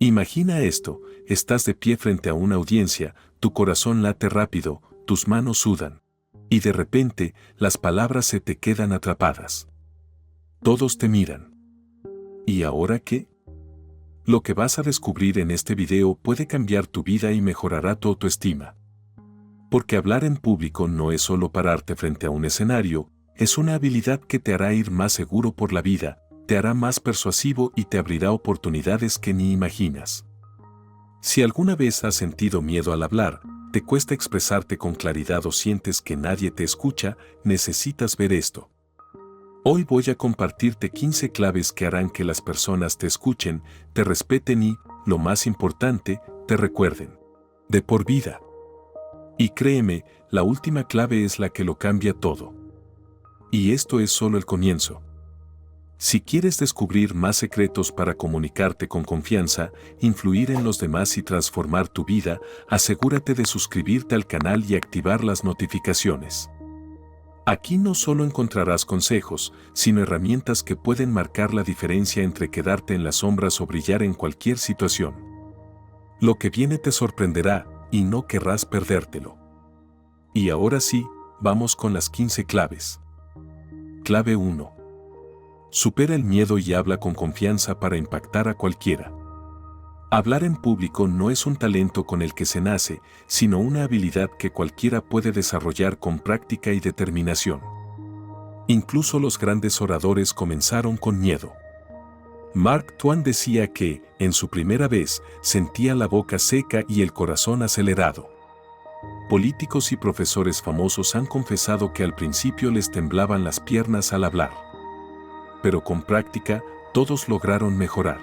Imagina esto, estás de pie frente a una audiencia, tu corazón late rápido, tus manos sudan. Y de repente, las palabras se te quedan atrapadas. Todos te miran. ¿Y ahora qué? Lo que vas a descubrir en este video puede cambiar tu vida y mejorará tu autoestima. Porque hablar en público no es solo pararte frente a un escenario, es una habilidad que te hará ir más seguro por la vida, te hará más persuasivo y te abrirá oportunidades que ni imaginas. Si alguna vez has sentido miedo al hablar, te cuesta expresarte con claridad o sientes que nadie te escucha, necesitas ver esto. Hoy voy a compartirte 15 claves que harán que las personas te escuchen, te respeten y, lo más importante, te recuerden. De por vida. Y créeme, la última clave es la que lo cambia todo. Y esto es solo el comienzo. Si quieres descubrir más secretos para comunicarte con confianza, influir en los demás y transformar tu vida, asegúrate de suscribirte al canal y activar las notificaciones. Aquí no solo encontrarás consejos, sino herramientas que pueden marcar la diferencia entre quedarte en las sombras o brillar en cualquier situación. Lo que viene te sorprenderá y no querrás perdértelo. Y ahora sí, vamos con las 15 claves. Clave 1. Supera el miedo y habla con confianza para impactar a cualquiera. Hablar en público no es un talento con el que se nace, sino una habilidad que cualquiera puede desarrollar con práctica y determinación. Incluso los grandes oradores comenzaron con miedo. Mark Twain decía que, en su primera vez, sentía la boca seca y el corazón acelerado. Políticos y profesores famosos han confesado que al principio les temblaban las piernas al hablar. Pero con práctica, todos lograron mejorar.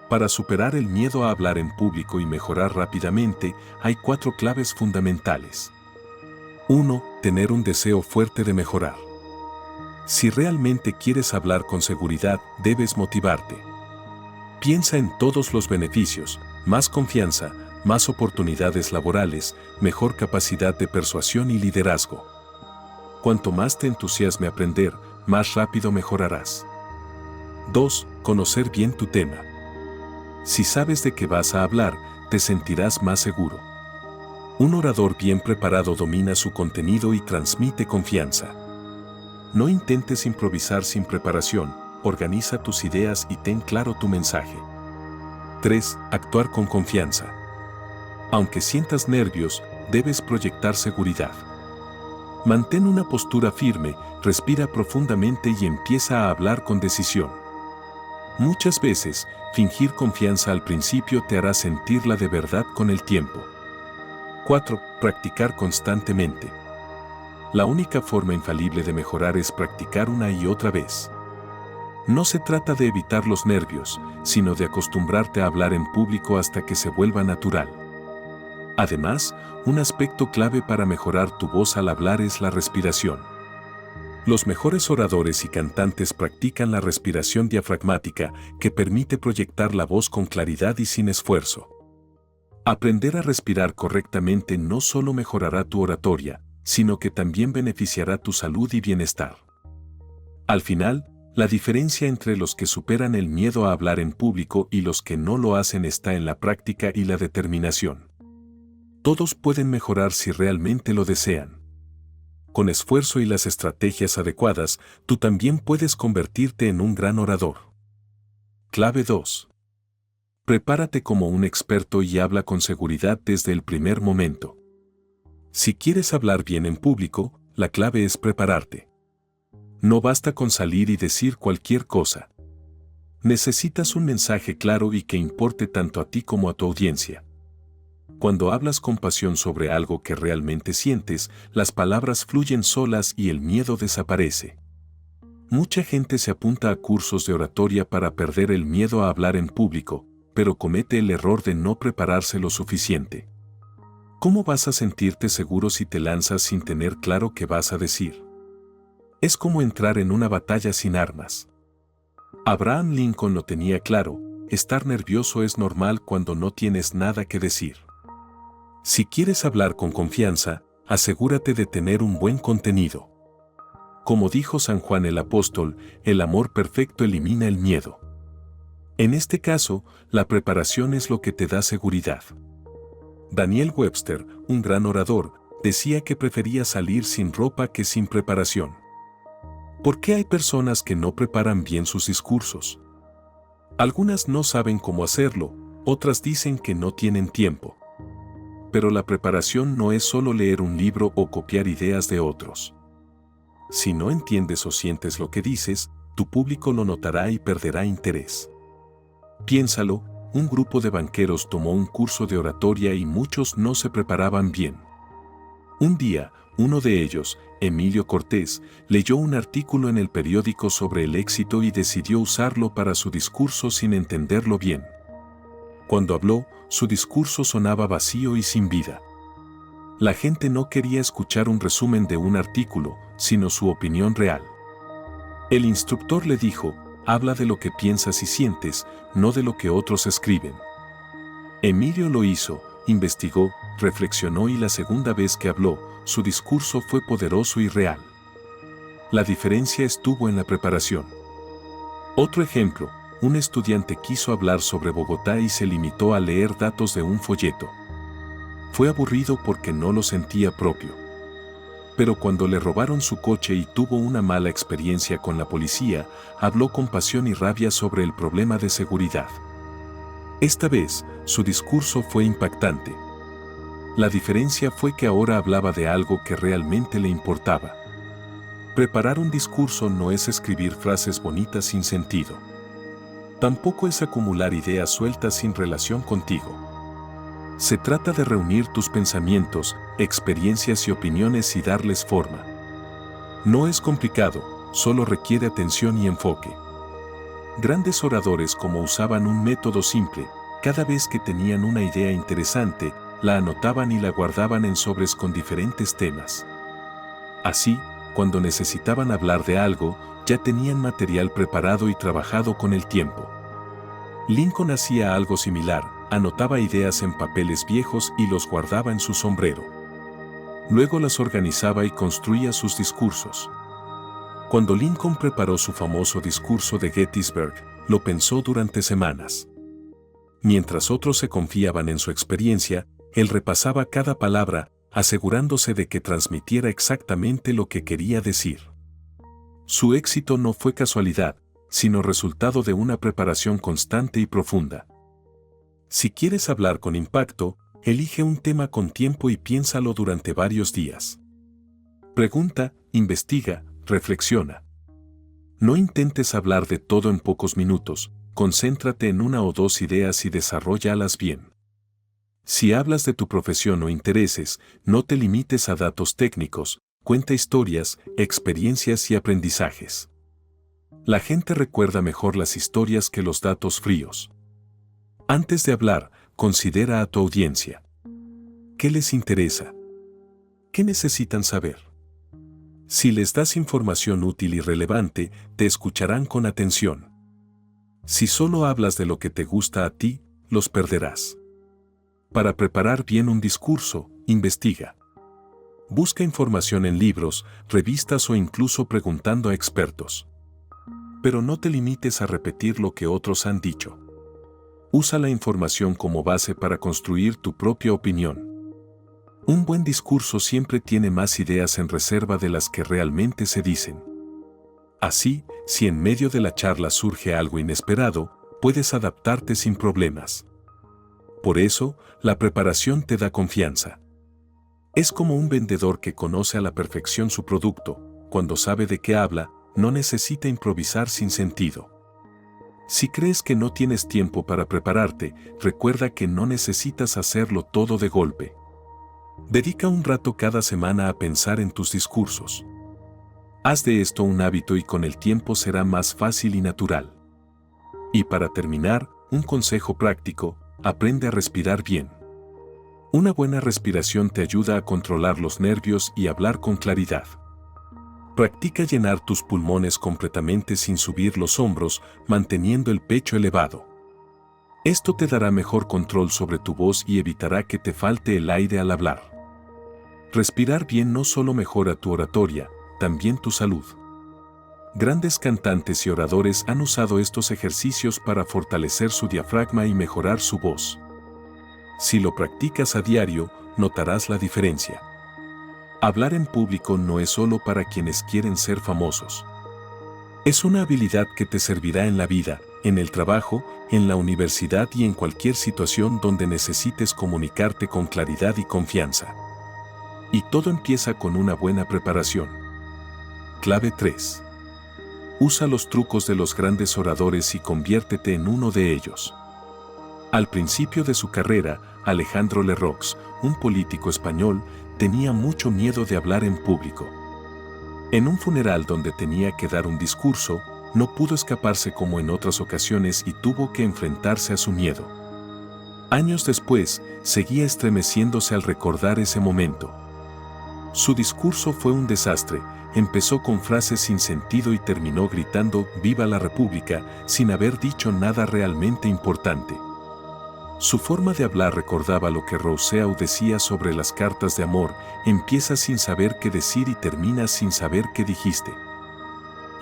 Para superar el miedo a hablar en público y mejorar rápidamente, hay 4 claves fundamentales. 1. Tener un deseo fuerte de mejorar. Si realmente quieres hablar con seguridad, debes motivarte. Piensa en todos los beneficios, más confianza, más oportunidades laborales, mejor capacidad de persuasión y liderazgo. Cuanto más te entusiasme aprender, más rápido mejorarás. 2. Conocer bien tu tema. Si sabes de qué vas a hablar, te sentirás más seguro. Un orador bien preparado domina su contenido y transmite confianza. No intentes improvisar sin preparación, organiza tus ideas y ten claro tu mensaje. 3. Actuar con confianza. Aunque sientas nervios, debes proyectar seguridad. Mantén una postura firme, respira profundamente y empieza a hablar con decisión. Muchas veces, fingir confianza al principio te hará sentirla de verdad con el tiempo. 4. Practicar constantemente. La única forma infalible de mejorar es practicar una y otra vez. No se trata de evitar los nervios, sino de acostumbrarte a hablar en público hasta que se vuelva natural. Además, un aspecto clave para mejorar tu voz al hablar es la respiración. Los mejores oradores y cantantes practican la respiración diafragmática, que permite proyectar la voz con claridad y sin esfuerzo. Aprender a respirar correctamente no solo mejorará tu oratoria, sino que también beneficiará tu salud y bienestar. Al final, la diferencia entre los que superan el miedo a hablar en público y los que no lo hacen está en la práctica y la determinación. Todos pueden mejorar si realmente lo desean. Con esfuerzo y las estrategias adecuadas, tú también puedes convertirte en un gran orador. Clave 2. Prepárate como un experto y habla con seguridad desde el primer momento. Si quieres hablar bien en público, la clave es prepararte. No basta con salir y decir cualquier cosa. Necesitas un mensaje claro y que importe tanto a ti como a tu audiencia. Cuando hablas con pasión sobre algo que realmente sientes, las palabras fluyen solas y el miedo desaparece. Mucha gente se apunta a cursos de oratoria para perder el miedo a hablar en público, pero comete el error de no prepararse lo suficiente. ¿Cómo vas a sentirte seguro si te lanzas sin tener claro qué vas a decir? Es como entrar en una batalla sin armas. Abraham Lincoln lo tenía claro, estar nervioso es normal cuando no tienes nada que decir. Si quieres hablar con confianza, asegúrate de tener un buen contenido. Como dijo San Juan el Apóstol, el amor perfecto elimina el miedo. En este caso, la preparación es lo que te da seguridad. Daniel Webster, un gran orador, decía que prefería salir sin ropa que sin preparación. ¿Por qué hay personas que no preparan bien sus discursos? Algunas no saben cómo hacerlo, otras dicen que no tienen tiempo. Pero la preparación no es solo leer un libro o copiar ideas de otros. Si no entiendes o sientes lo que dices, tu público lo notará y perderá interés. Piénsalo, un grupo de banqueros tomó un curso de oratoria y muchos no se preparaban bien. Un día, uno de ellos, Emilio Cortés, leyó un artículo en el periódico sobre el éxito y decidió usarlo para su discurso sin entenderlo bien. Cuando habló, su discurso sonaba vacío y sin vida. La gente no quería escuchar un resumen de un artículo, sino su opinión real. El instructor le dijo: habla de lo que piensas y sientes, no de lo que otros escriben. Emilio lo hizo, investigó, reflexionó y la segunda vez que habló, su discurso fue poderoso y real. La diferencia estuvo en la preparación. Otro ejemplo, un estudiante quiso hablar sobre Bogotá y se limitó a leer datos de un folleto. Fue aburrido porque no lo sentía propio. Pero cuando le robaron su coche y tuvo una mala experiencia con la policía, habló con pasión y rabia sobre el problema de seguridad. Esta vez, su discurso fue impactante. La diferencia fue que ahora hablaba de algo que realmente le importaba. Preparar un discurso no es escribir frases bonitas sin sentido. Tampoco es acumular ideas sueltas sin relación contigo. Se trata de reunir tus pensamientos, experiencias y opiniones y darles forma. No es complicado, solo requiere atención y enfoque. Grandes oradores como usaban un método simple, cada vez que tenían una idea interesante, la anotaban y la guardaban en sobres con diferentes temas. Así, cuando necesitaban hablar de algo, ya tenían material preparado y trabajado con el tiempo. Lincoln hacía algo similar, anotaba ideas en papeles viejos y los guardaba en su sombrero. Luego las organizaba y construía sus discursos. Cuando Lincoln preparó su famoso discurso de Gettysburg, lo pensó durante semanas. Mientras otros se confiaban en su experiencia, él repasaba cada palabra, asegurándose de que transmitiera exactamente lo que quería decir. Su éxito no fue casualidad, sino resultado de una preparación constante y profunda. Si quieres hablar con impacto, elige un tema con tiempo y piénsalo durante varios días. Pregunta, investiga, reflexiona. No intentes hablar de todo en pocos minutos, concéntrate en una o dos ideas y desarróllalas bien. Si hablas de tu profesión o intereses, no te limites a datos técnicos, cuenta historias, experiencias y aprendizajes. La gente recuerda mejor las historias que los datos fríos. Antes de hablar, considera a tu audiencia. ¿Qué les interesa? ¿Qué necesitan saber? Si les das información útil y relevante, te escucharán con atención. Si solo hablas de lo que te gusta a ti, los perderás. Para preparar bien un discurso, investiga. Busca información en libros, revistas o incluso preguntando a expertos. Pero no te limites a repetir lo que otros han dicho. Usa la información como base para construir tu propia opinión. Un buen discurso siempre tiene más ideas en reserva de las que realmente se dicen. Así, si en medio de la charla surge algo inesperado, puedes adaptarte sin problemas. Por eso, la preparación te da confianza. Es como un vendedor que conoce a la perfección su producto, cuando sabe de qué habla, no necesita improvisar sin sentido. Si crees que no tienes tiempo para prepararte, recuerda que no necesitas hacerlo todo de golpe. Dedica un rato cada semana a pensar en tus discursos. Haz de esto un hábito y con el tiempo será más fácil y natural. Y para terminar, un consejo práctico: aprende a respirar bien. Una buena respiración te ayuda a controlar los nervios y hablar con claridad. Practica llenar tus pulmones completamente sin subir los hombros, manteniendo el pecho elevado. Esto te dará mejor control sobre tu voz y evitará que te falte el aire al hablar. Respirar bien no solo mejora tu oratoria, también tu salud. Grandes cantantes y oradores han usado estos ejercicios para fortalecer su diafragma y mejorar su voz. Si lo practicas a diario, notarás la diferencia. Hablar en público no es solo para quienes quieren ser famosos. Es una habilidad que te servirá en la vida, en el trabajo, en la universidad y en cualquier situación donde necesites comunicarte con claridad y confianza. Y todo empieza con una buena preparación. Clave 3. Usa los trucos de los grandes oradores y conviértete en uno de ellos. Al principio de su carrera, Alejandro Lerroux, un político español, tenía mucho miedo de hablar en público. En un funeral donde tenía que dar un discurso, no pudo escaparse como en otras ocasiones y tuvo que enfrentarse a su miedo. Años después, seguía estremeciéndose al recordar ese momento. Su discurso fue un desastre, empezó con frases sin sentido y terminó gritando «¡Viva la República!» sin haber dicho nada realmente importante. Su forma de hablar recordaba lo que Rousseau decía sobre las cartas de amor: empiezas sin saber qué decir y terminas sin saber qué dijiste.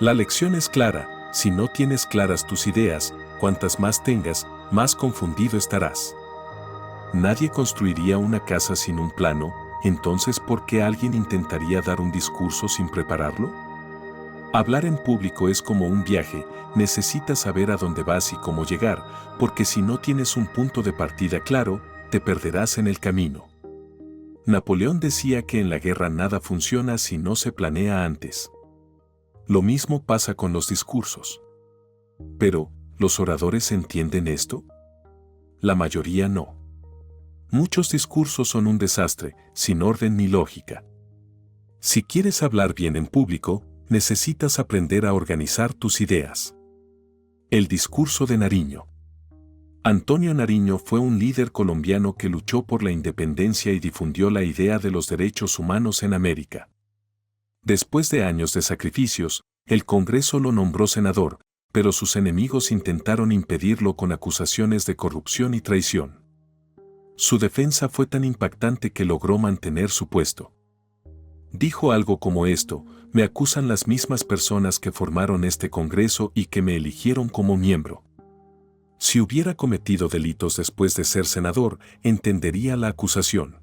La lección es clara: si no tienes claras tus ideas, cuantas más tengas, más confundido estarás. Nadie construiría una casa sin un plano. Entonces, ¿por qué alguien intentaría dar un discurso sin prepararlo? Hablar en público es como un viaje, necesitas saber a dónde vas y cómo llegar, porque si no tienes un punto de partida claro, te perderás en el camino. Napoleón decía que en la guerra nada funciona si no se planea antes. Lo mismo pasa con los discursos. Pero, ¿los oradores entienden esto? La mayoría no. Muchos discursos son un desastre, sin orden ni lógica. Si quieres hablar bien en público, necesitas aprender a organizar tus ideas. El discurso de Nariño. Antonio Nariño fue un líder colombiano que luchó por la independencia y difundió la idea de los derechos humanos en América. Después de años de sacrificios, el Congreso lo nombró senador, pero sus enemigos intentaron impedirlo con acusaciones de corrupción y traición. Su defensa fue tan impactante que logró mantener su puesto. Dijo algo como esto: me acusan las mismas personas que formaron este Congreso y que me eligieron como miembro. Si hubiera cometido delitos después de ser senador, entendería la acusación.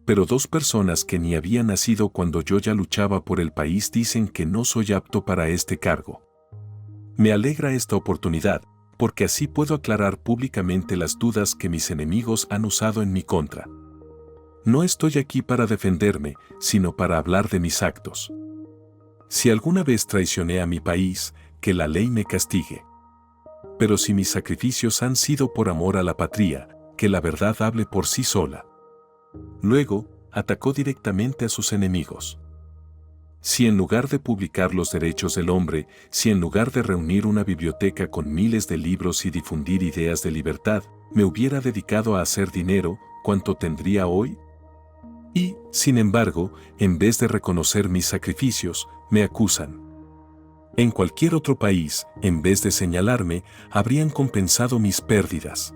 Pero dos personas que ni habían nacido cuando yo ya luchaba por el país dicen que no soy apto para este cargo. Me alegra esta oportunidad, porque así puedo aclarar públicamente las dudas que mis enemigos han usado en mi contra. No estoy aquí para defenderme, sino para hablar de mis actos. Si alguna vez traicioné a mi país, que la ley me castigue. Pero si mis sacrificios han sido por amor a la patria, que la verdad hable por sí sola. Luego, atacó directamente a sus enemigos. Si en lugar de publicar los derechos del hombre, si en lugar de reunir una biblioteca con miles de libros y difundir ideas de libertad, me hubiera dedicado a hacer dinero, ¿cuánto tendría hoy? Y, sin embargo, en vez de reconocer mis sacrificios, me acusan. En cualquier otro país, en vez de señalarme, habrían compensado mis pérdidas.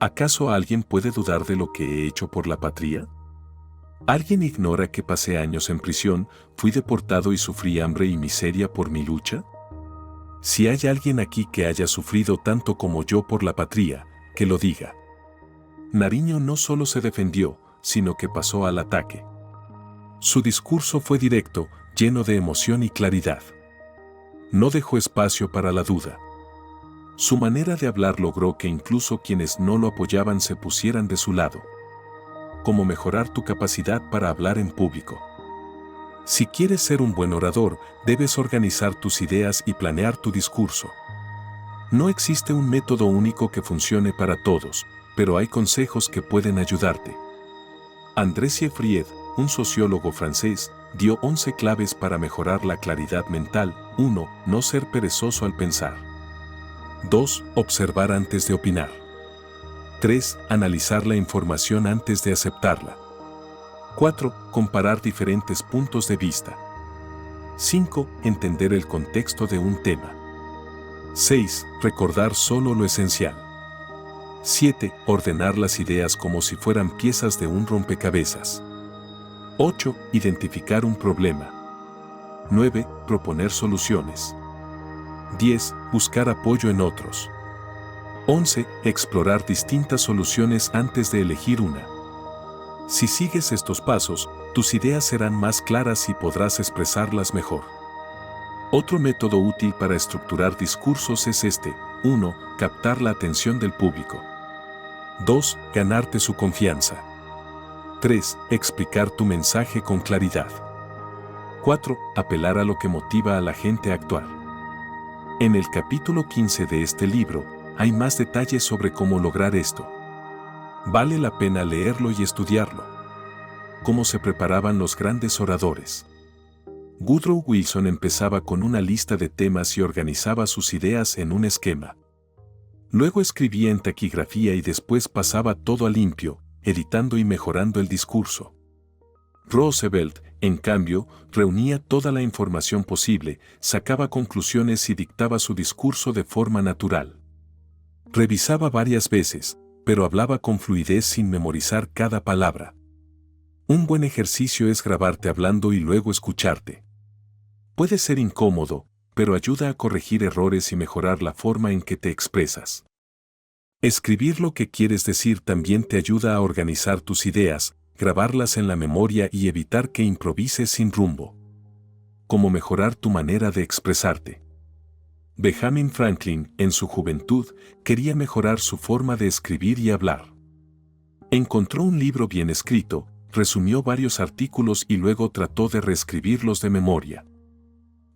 ¿Acaso alguien puede dudar de lo que he hecho por la patria? ¿Alguien ignora que pasé años en prisión, fui deportado y sufrí hambre y miseria por mi lucha? Si hay alguien aquí que haya sufrido tanto como yo por la patria, que lo diga. Nariño no solo se defendió, sino que pasó al ataque. Su discurso fue directo, lleno de emoción y claridad. No dejó espacio para la duda. Su manera de hablar logró que incluso quienes no lo apoyaban se pusieran de su lado. Cómo mejorar tu capacidad para hablar en público. Si quieres ser un buen orador, debes organizar tus ideas y planear tu discurso. No existe un método único que funcione para todos, pero hay consejos que pueden ayudarte. André Sieffried, un sociólogo francés, dio 11 claves para mejorar la claridad mental. 1. No ser perezoso al pensar. 2. Observar antes de opinar. 3. Analizar la información antes de aceptarla. 4. Comparar diferentes puntos de vista. 5. Entender el contexto de un tema. 6. Recordar solo lo esencial. 7. Ordenar las ideas como si fueran piezas de un rompecabezas. 8. Identificar un problema. 9. Proponer soluciones. 10. Buscar apoyo en otros. 11. Explorar distintas soluciones antes de elegir una. Si sigues estos pasos, tus ideas serán más claras y podrás expresarlas mejor. Otro método útil para estructurar discursos es este. 1. Captar la atención del público. 2. Ganarte su confianza. 3. Explicar tu mensaje con claridad. 4. Apelar a lo que motiva a la gente a actuar. En el capítulo 15 de este libro, hay más detalles sobre cómo lograr esto. Vale la pena leerlo y estudiarlo. Cómo se preparaban los grandes oradores. Woodrow Wilson empezaba con una lista de temas y organizaba sus ideas en un esquema. Luego escribía en taquigrafía y después pasaba todo a limpio, editando y mejorando el discurso. Roosevelt, en cambio, reunía toda la información posible, sacaba conclusiones y dictaba su discurso de forma natural. Revisaba varias veces, pero hablaba con fluidez sin memorizar cada palabra. Un buen ejercicio es grabarte hablando y luego escucharte. Puede ser incómodo, pero ayuda a corregir errores y mejorar la forma en que te expresas. Escribir lo que quieres decir también te ayuda a organizar tus ideas, grabarlas en la memoria y evitar que improvises sin rumbo. Cómo mejorar tu manera de expresarte. Benjamin Franklin, en su juventud, quería mejorar su forma de escribir y hablar. Encontró un libro bien escrito, resumió varios artículos y luego trató de reescribirlos de memoria.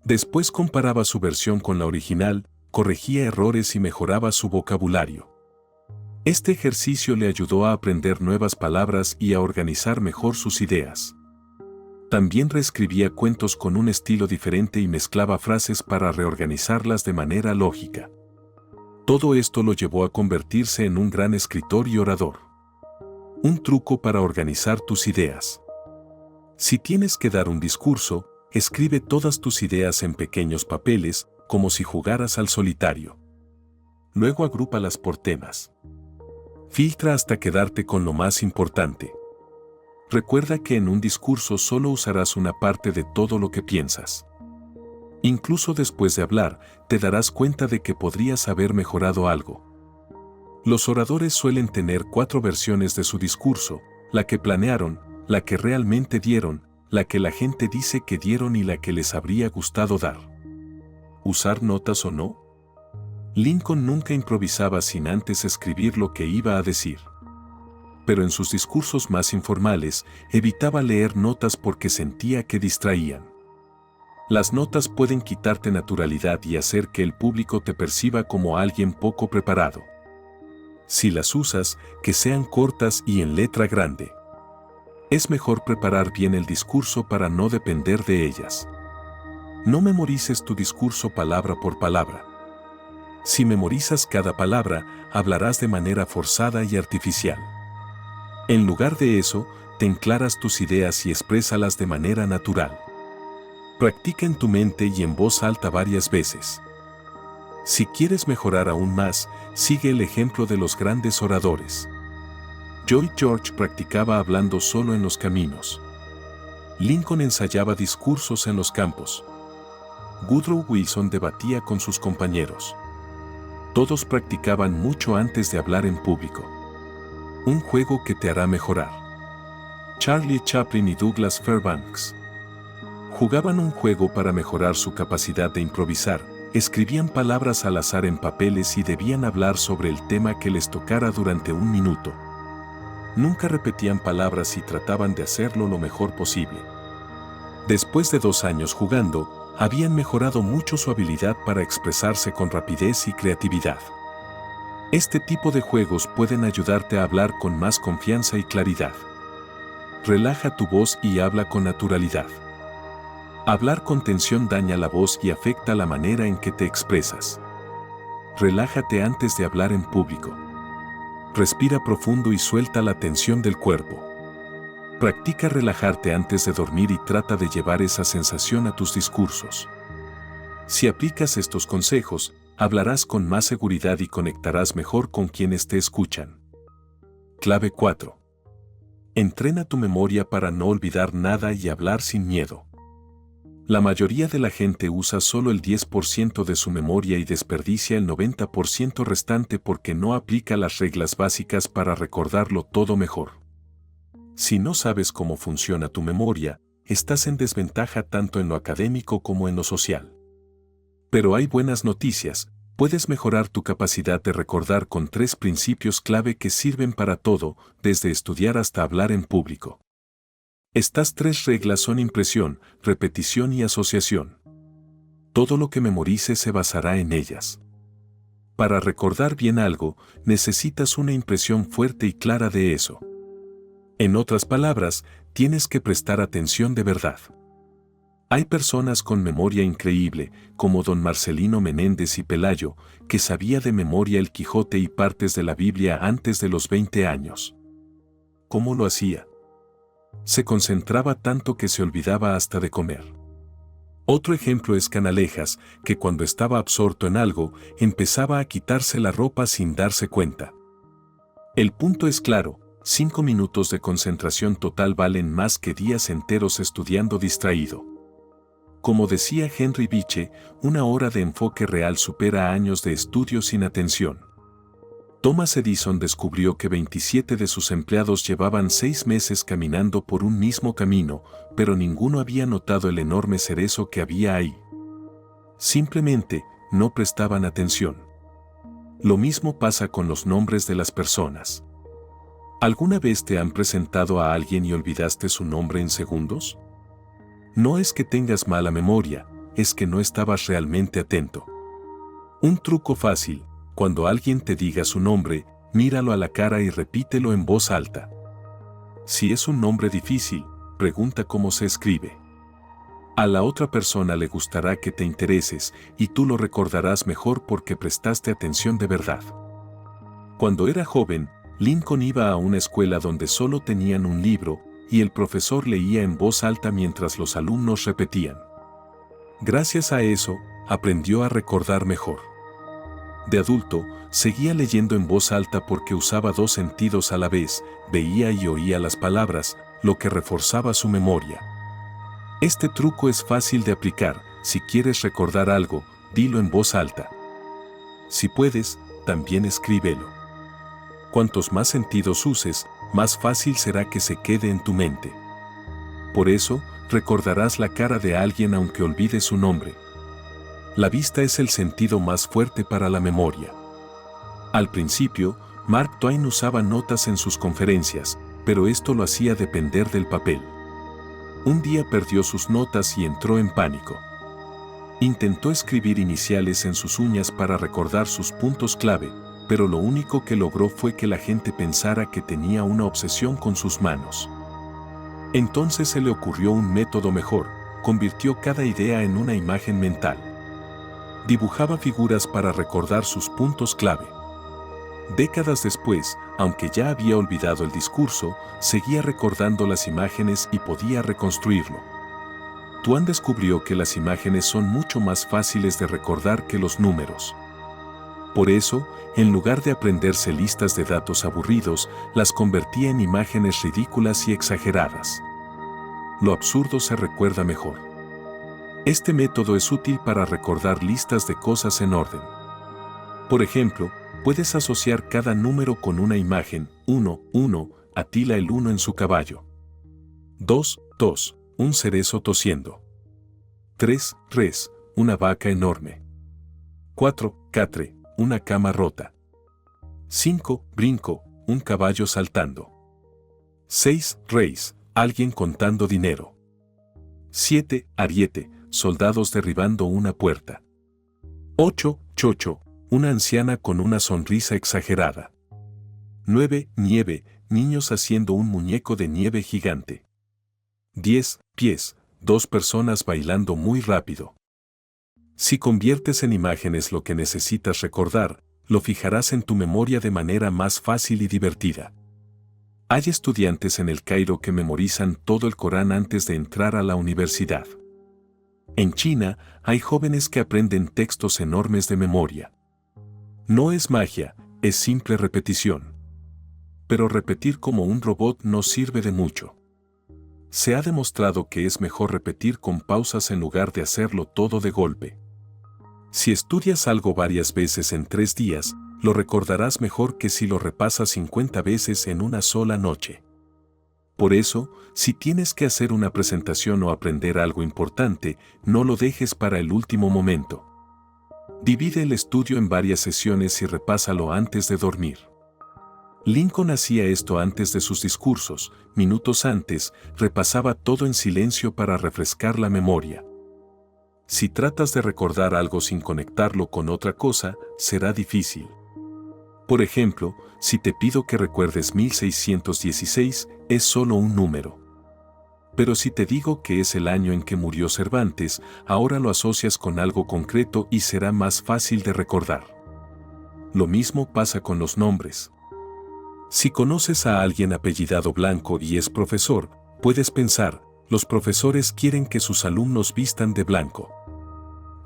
Después comparaba su versión con la original, corregía errores y mejoraba su vocabulario. Este ejercicio le ayudó a aprender nuevas palabras y a organizar mejor sus ideas. También reescribía cuentos con un estilo diferente y mezclaba frases para reorganizarlas de manera lógica. Todo esto lo llevó a convertirse en un gran escritor y orador. Un truco para organizar tus ideas. Si tienes que dar un discurso, escribe todas tus ideas en pequeños papeles, como si jugaras al solitario. Luego agrúpalas por temas. Filtra hasta quedarte con lo más importante. Recuerda que en un discurso solo usarás una parte de todo lo que piensas. Incluso después de hablar, te darás cuenta de que podrías haber mejorado algo. Los oradores suelen tener 4 versiones de su discurso: la que planearon, la que realmente dieron, la que la gente dice que dieron y la que les habría gustado dar. ¿Usar notas o no? Lincoln nunca improvisaba sin antes escribir lo que iba a decir. Pero en sus discursos más informales, evitaba leer notas porque sentía que distraían. Las notas pueden quitarte naturalidad y hacer que el público te perciba como alguien poco preparado. Si las usas, que sean cortas y en letra grande. Es mejor preparar bien el discurso para no depender de ellas. No memorices tu discurso palabra por palabra. Si memorizas cada palabra, hablarás de manera forzada y artificial. En lugar de eso, ten claras tus ideas y exprésalas de manera natural. Practica en tu mente y en voz alta varias veces. Si quieres mejorar aún más, sigue el ejemplo de los grandes oradores. Lloyd George practicaba hablando solo en los caminos. Lincoln ensayaba discursos en los campos. Woodrow Wilson debatía con sus compañeros. Todos practicaban mucho antes de hablar en público. Un juego que te hará mejorar. Charlie Chaplin y Douglas Fairbanks jugaban un juego para mejorar su capacidad de improvisar. Escribían palabras al azar en papeles y debían hablar sobre el tema que les tocara durante 1 minuto. Nunca repetían palabras y trataban de hacerlo lo mejor posible. Después de 2 años jugando, habían mejorado mucho su habilidad para expresarse con rapidez y creatividad. Este tipo de juegos pueden ayudarte a hablar con más confianza y claridad. Relaja tu voz y habla con naturalidad. Hablar con tensión daña la voz y afecta la manera en que te expresas. Relájate antes de hablar en público. Respira profundo y suelta la tensión del cuerpo. Practica relajarte antes de dormir y trata de llevar esa sensación a tus discursos. Si aplicas estos consejos, hablarás con más seguridad y conectarás mejor con quienes te escuchan. Clave 4. Entrena tu memoria para no olvidar nada y hablar sin miedo. La mayoría de la gente usa solo el 10% de su memoria y desperdicia el 90% restante porque no aplica las reglas básicas para recordarlo todo mejor. Si no sabes cómo funciona tu memoria, estás en desventaja tanto en lo académico como en lo social. Pero hay buenas noticias, puedes mejorar tu capacidad de recordar con 3 principios clave que sirven para todo, desde estudiar hasta hablar en público. Estas 3 reglas son impresión, repetición y asociación. Todo lo que memorices se basará en ellas. Para recordar bien algo, necesitas una impresión fuerte y clara de eso. En otras palabras, tienes que prestar atención de verdad. Hay personas con memoria increíble, como don Marcelino Menéndez y Pelayo, que sabía de memoria el Quijote y partes de la Biblia antes de los 20 años. ¿Cómo lo hacía? Se concentraba tanto que se olvidaba hasta de comer. Otro ejemplo es Canalejas, que cuando estaba absorto en algo, empezaba a quitarse la ropa sin darse cuenta. El punto es claro, 5 minutos de concentración total valen más que días enteros estudiando distraído. Como decía Henry Biche, 1 hora de enfoque real supera años de estudio sin atención. Thomas Edison descubrió que 27 de sus empleados llevaban 6 meses caminando por un mismo camino, pero ninguno había notado el enorme cerezo que había ahí. Simplemente, no prestaban atención. Lo mismo pasa con los nombres de las personas. ¿Alguna vez te han presentado a alguien y olvidaste su nombre en segundos? No es que tengas mala memoria, es que no estabas realmente atento. Un truco fácil: cuando alguien te diga su nombre, míralo a la cara y repítelo en voz alta. Si es un nombre difícil, pregunta cómo se escribe. A la otra persona le gustará que te intereses y tú lo recordarás mejor porque prestaste atención de verdad. Cuando era joven, Lincoln iba a una escuela donde solo tenían un libro y el profesor leía en voz alta mientras los alumnos repetían. Gracias a eso, aprendió a recordar mejor. De adulto, seguía leyendo en voz alta porque usaba 2 sentidos a la vez, veía y oía las palabras, lo que reforzaba su memoria. Este truco es fácil de aplicar: si quieres recordar algo, dilo en voz alta. Si puedes, también escríbelo. Cuantos más sentidos uses, más fácil será que se quede en tu mente. Por eso, recordarás la cara de alguien aunque olvides su nombre. La vista es el sentido más fuerte para la memoria. Al principio, Mark Twain usaba notas en sus conferencias, pero esto lo hacía depender del papel. Un día perdió sus notas y entró en pánico. Intentó escribir iniciales en sus uñas para recordar sus puntos clave, pero lo único que logró fue que la gente pensara que tenía una obsesión con sus manos. Entonces se le ocurrió un método mejor: convirtió cada idea en una imagen mental. Dibujaba figuras para recordar sus puntos clave. Décadas después, aunque ya había olvidado el discurso, seguía recordando las imágenes y podía reconstruirlo. Twain descubrió que las imágenes son mucho más fáciles de recordar que los números. Por eso, en lugar de aprenderse listas de datos aburridos, las convertía en imágenes ridículas y exageradas. Lo absurdo se recuerda mejor. Este método es útil para recordar listas de cosas en orden. Por ejemplo, puedes asociar cada número con una imagen: 1, Atila el 1 en su caballo. 2, un cerezo tosiendo. 3, res, una vaca enorme. 4, catre, una cama rota. 5, brinco, un caballo saltando. 6, reis, alguien contando dinero. 7, ariete, soldados derribando una puerta. 8, chocho, una anciana con una sonrisa exagerada. 9, nieve, niños haciendo un muñeco de nieve gigante. 10, pies, 2 personas bailando muy rápido. Si conviertes en imágenes lo que necesitas recordar, lo fijarás en tu memoria de manera más fácil y divertida. Hay estudiantes en el Cairo que memorizan todo el Corán antes de entrar a la universidad. En China, hay jóvenes que aprenden textos enormes de memoria. No es magia, es simple repetición. Pero repetir como un robot no sirve de mucho. Se ha demostrado que es mejor repetir con pausas en lugar de hacerlo todo de golpe. Si estudias algo varias veces en 3 días, lo recordarás mejor que si lo repasas 50 veces en una sola noche. Por eso, si tienes que hacer una presentación o aprender algo importante, no lo dejes para el último momento. Divide el estudio en varias sesiones y repásalo antes de dormir. Lincoln hacía esto antes de sus discursos, minutos antes, repasaba todo en silencio para refrescar la memoria. Si tratas de recordar algo sin conectarlo con otra cosa, será difícil. Por ejemplo, si te pido que recuerdes 1616, es solo un número. Pero si te digo que es el año en que murió Cervantes, ahora lo asocias con algo concreto y será más fácil de recordar. Lo mismo pasa con los nombres. Si conoces a alguien apellidado Blanco y es profesor, puedes pensar, los profesores quieren que sus alumnos vistan de blanco.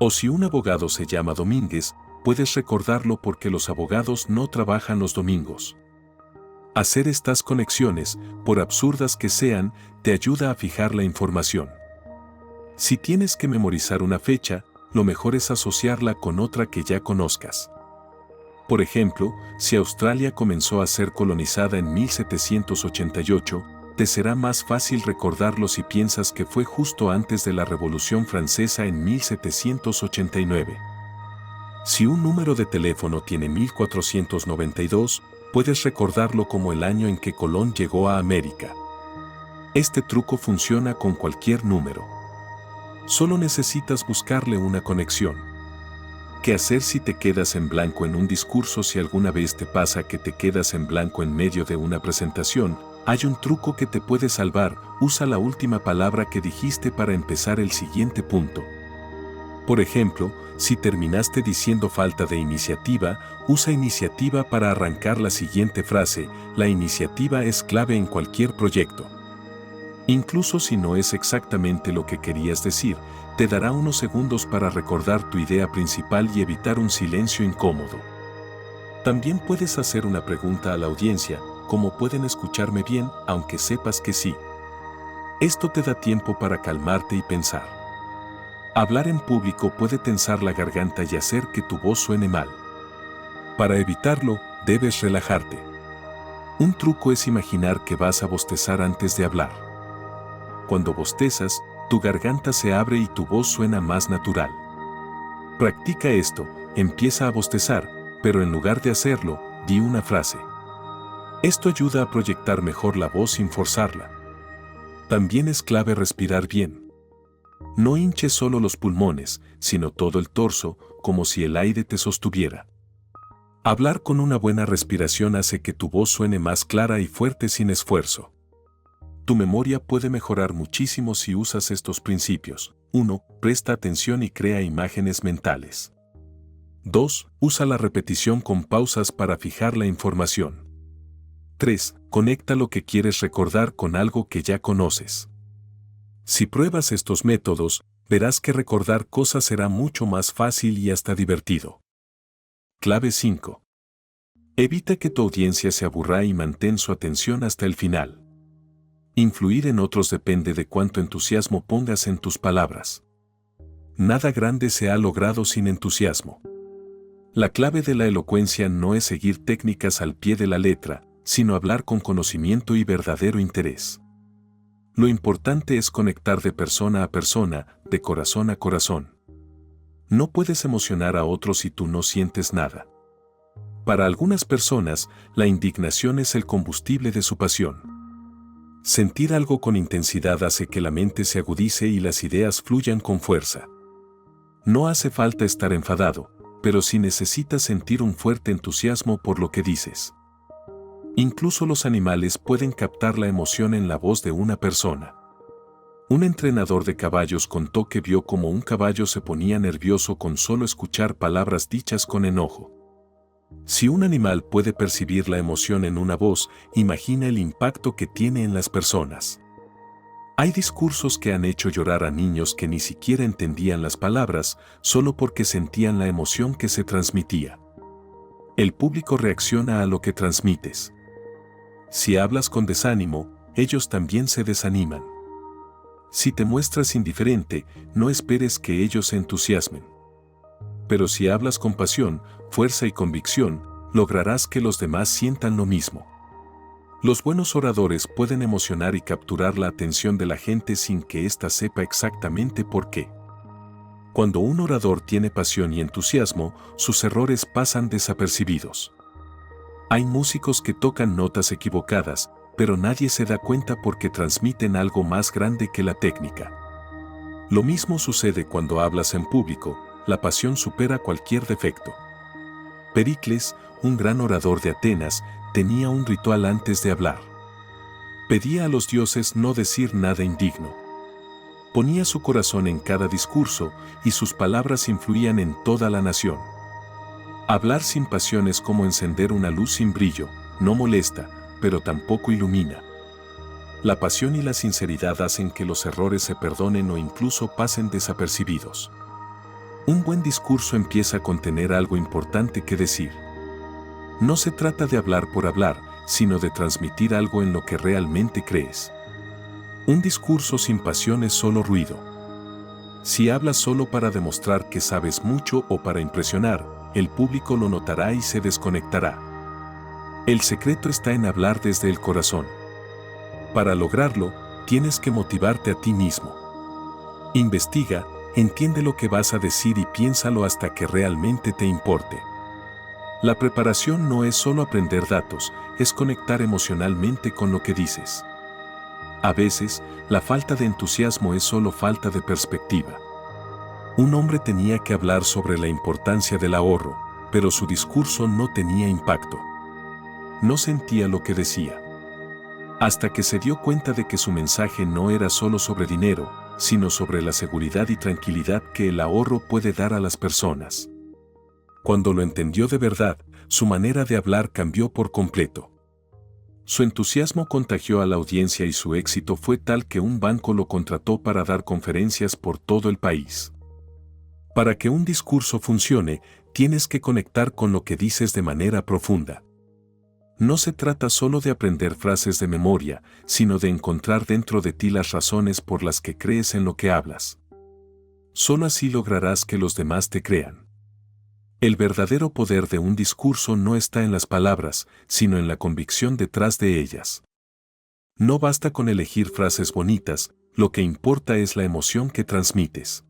O si un abogado se llama Domínguez, puedes recordarlo porque los abogados no trabajan los domingos. Hacer estas conexiones, por absurdas que sean, te ayuda a fijar la información. Si tienes que memorizar una fecha, lo mejor es asociarla con otra que ya conozcas. Por ejemplo, si Australia comenzó a ser colonizada en 1788, te será más fácil recordarlo si piensas que fue justo antes de la Revolución Francesa en 1789. Si un número de teléfono tiene 1492, puedes recordarlo como el año en que Colón llegó a América. Este truco funciona con cualquier número. Solo necesitas buscarle una conexión. ¿Qué hacer si te quedas en blanco en un discurso? Si alguna vez te pasa que te quedas en blanco en medio de una presentación, hay un truco que te puede salvar. Usa la última palabra que dijiste para empezar el siguiente punto. Por ejemplo, si terminaste diciendo falta de iniciativa, usa iniciativa para arrancar la siguiente frase. La iniciativa es clave en cualquier proyecto. Incluso si no es exactamente lo que querías decir, te dará unos segundos para recordar tu idea principal y evitar un silencio incómodo. También puedes hacer una pregunta a la audiencia, ¿cómo pueden escucharme bien, aunque sepas que sí? Esto te da tiempo para calmarte y pensar. Hablar en público puede tensar la garganta y hacer que tu voz suene mal. Para evitarlo, debes relajarte. Un truco es imaginar que vas a bostezar antes de hablar. Cuando bostezas, tu garganta se abre y tu voz suena más natural. Practica esto, empieza a bostezar, pero en lugar de hacerlo, di una frase. Esto ayuda a proyectar mejor la voz sin forzarla. También es clave respirar bien. No hinches solo los pulmones, sino todo el torso, como si el aire te sostuviera. Hablar con una buena respiración hace que tu voz suene más clara y fuerte sin esfuerzo. Tu memoria puede mejorar muchísimo si usas estos principios. 1. Presta atención y crea imágenes mentales. 2. Usa la repetición con pausas para fijar la información. 3. Conecta lo que quieres recordar con algo que ya conoces. Si pruebas estos métodos, verás que recordar cosas será mucho más fácil y hasta divertido. Clave 5. Evita que tu audiencia se aburra y mantén su atención hasta el final. Influir en otros depende de cuánto entusiasmo pongas en tus palabras. Nada grande se ha logrado sin entusiasmo. La clave de la elocuencia no es seguir técnicas al pie de la letra, sino hablar con conocimiento y verdadero interés. Lo importante es conectar de persona a persona, de corazón a corazón. No puedes emocionar a otros si tú no sientes nada. Para algunas personas, la indignación es el combustible de su pasión. Sentir algo con intensidad hace que la mente se agudice y las ideas fluyan con fuerza. No hace falta estar enfadado, pero sí necesitas sentir un fuerte entusiasmo por lo que dices. Incluso los animales pueden captar la emoción en la voz de una persona. Un entrenador de caballos contó que vio cómo un caballo se ponía nervioso con solo escuchar palabras dichas con enojo. Si un animal puede percibir la emoción en una voz, imagina el impacto que tiene en las personas. Hay discursos que han hecho llorar a niños que ni siquiera entendían las palabras, solo porque sentían la emoción que se transmitía. El público reacciona a lo que transmites. Si hablas con desánimo, ellos también se desaniman. Si te muestras indiferente, no esperes que ellos se entusiasmen. Pero si hablas con pasión, fuerza y convicción, lograrás que los demás sientan lo mismo. Los buenos oradores pueden emocionar y capturar la atención de la gente sin que ésta sepa exactamente por qué. Cuando un orador tiene pasión y entusiasmo, sus errores pasan desapercibidos. Hay músicos que tocan notas equivocadas, pero nadie se da cuenta porque transmiten algo más grande que la técnica. Lo mismo sucede cuando hablas en público, la pasión supera cualquier defecto. Pericles, un gran orador de Atenas, tenía un ritual antes de hablar. Pedía a los dioses no decir nada indigno. Ponía su corazón en cada discurso y sus palabras influían en toda la nación. Hablar sin pasión es como encender una luz sin brillo, no molesta, pero tampoco ilumina. La pasión y la sinceridad hacen que los errores se perdonen o incluso pasen desapercibidos. Un buen discurso empieza con tener algo importante que decir. No se trata de hablar por hablar, sino de transmitir algo en lo que realmente crees. Un discurso sin pasión es solo ruido. Si hablas solo para demostrar que sabes mucho o para impresionar, el público lo notará y se desconectará. El secreto está en hablar desde el corazón. Para lograrlo, tienes que motivarte a ti mismo. Investiga, entiende lo que vas a decir y piénsalo hasta que realmente te importe. La preparación no es solo aprender datos, es conectar emocionalmente con lo que dices. A veces, la falta de entusiasmo es solo falta de perspectiva. Un hombre tenía que hablar sobre la importancia del ahorro, pero su discurso no tenía impacto. No sentía lo que decía. Hasta que se dio cuenta de que su mensaje no era solo sobre dinero, sino sobre la seguridad y tranquilidad que el ahorro puede dar a las personas. Cuando lo entendió de verdad, su manera de hablar cambió por completo. Su entusiasmo contagió a la audiencia y su éxito fue tal que un banco lo contrató para dar conferencias por todo el país. Para que un discurso funcione, tienes que conectar con lo que dices de manera profunda. No se trata solo de aprender frases de memoria, sino de encontrar dentro de ti las razones por las que crees en lo que hablas. Solo así lograrás que los demás te crean. El verdadero poder de un discurso no está en las palabras, sino en la convicción detrás de ellas. No basta con elegir frases bonitas, lo que importa es la emoción que transmites.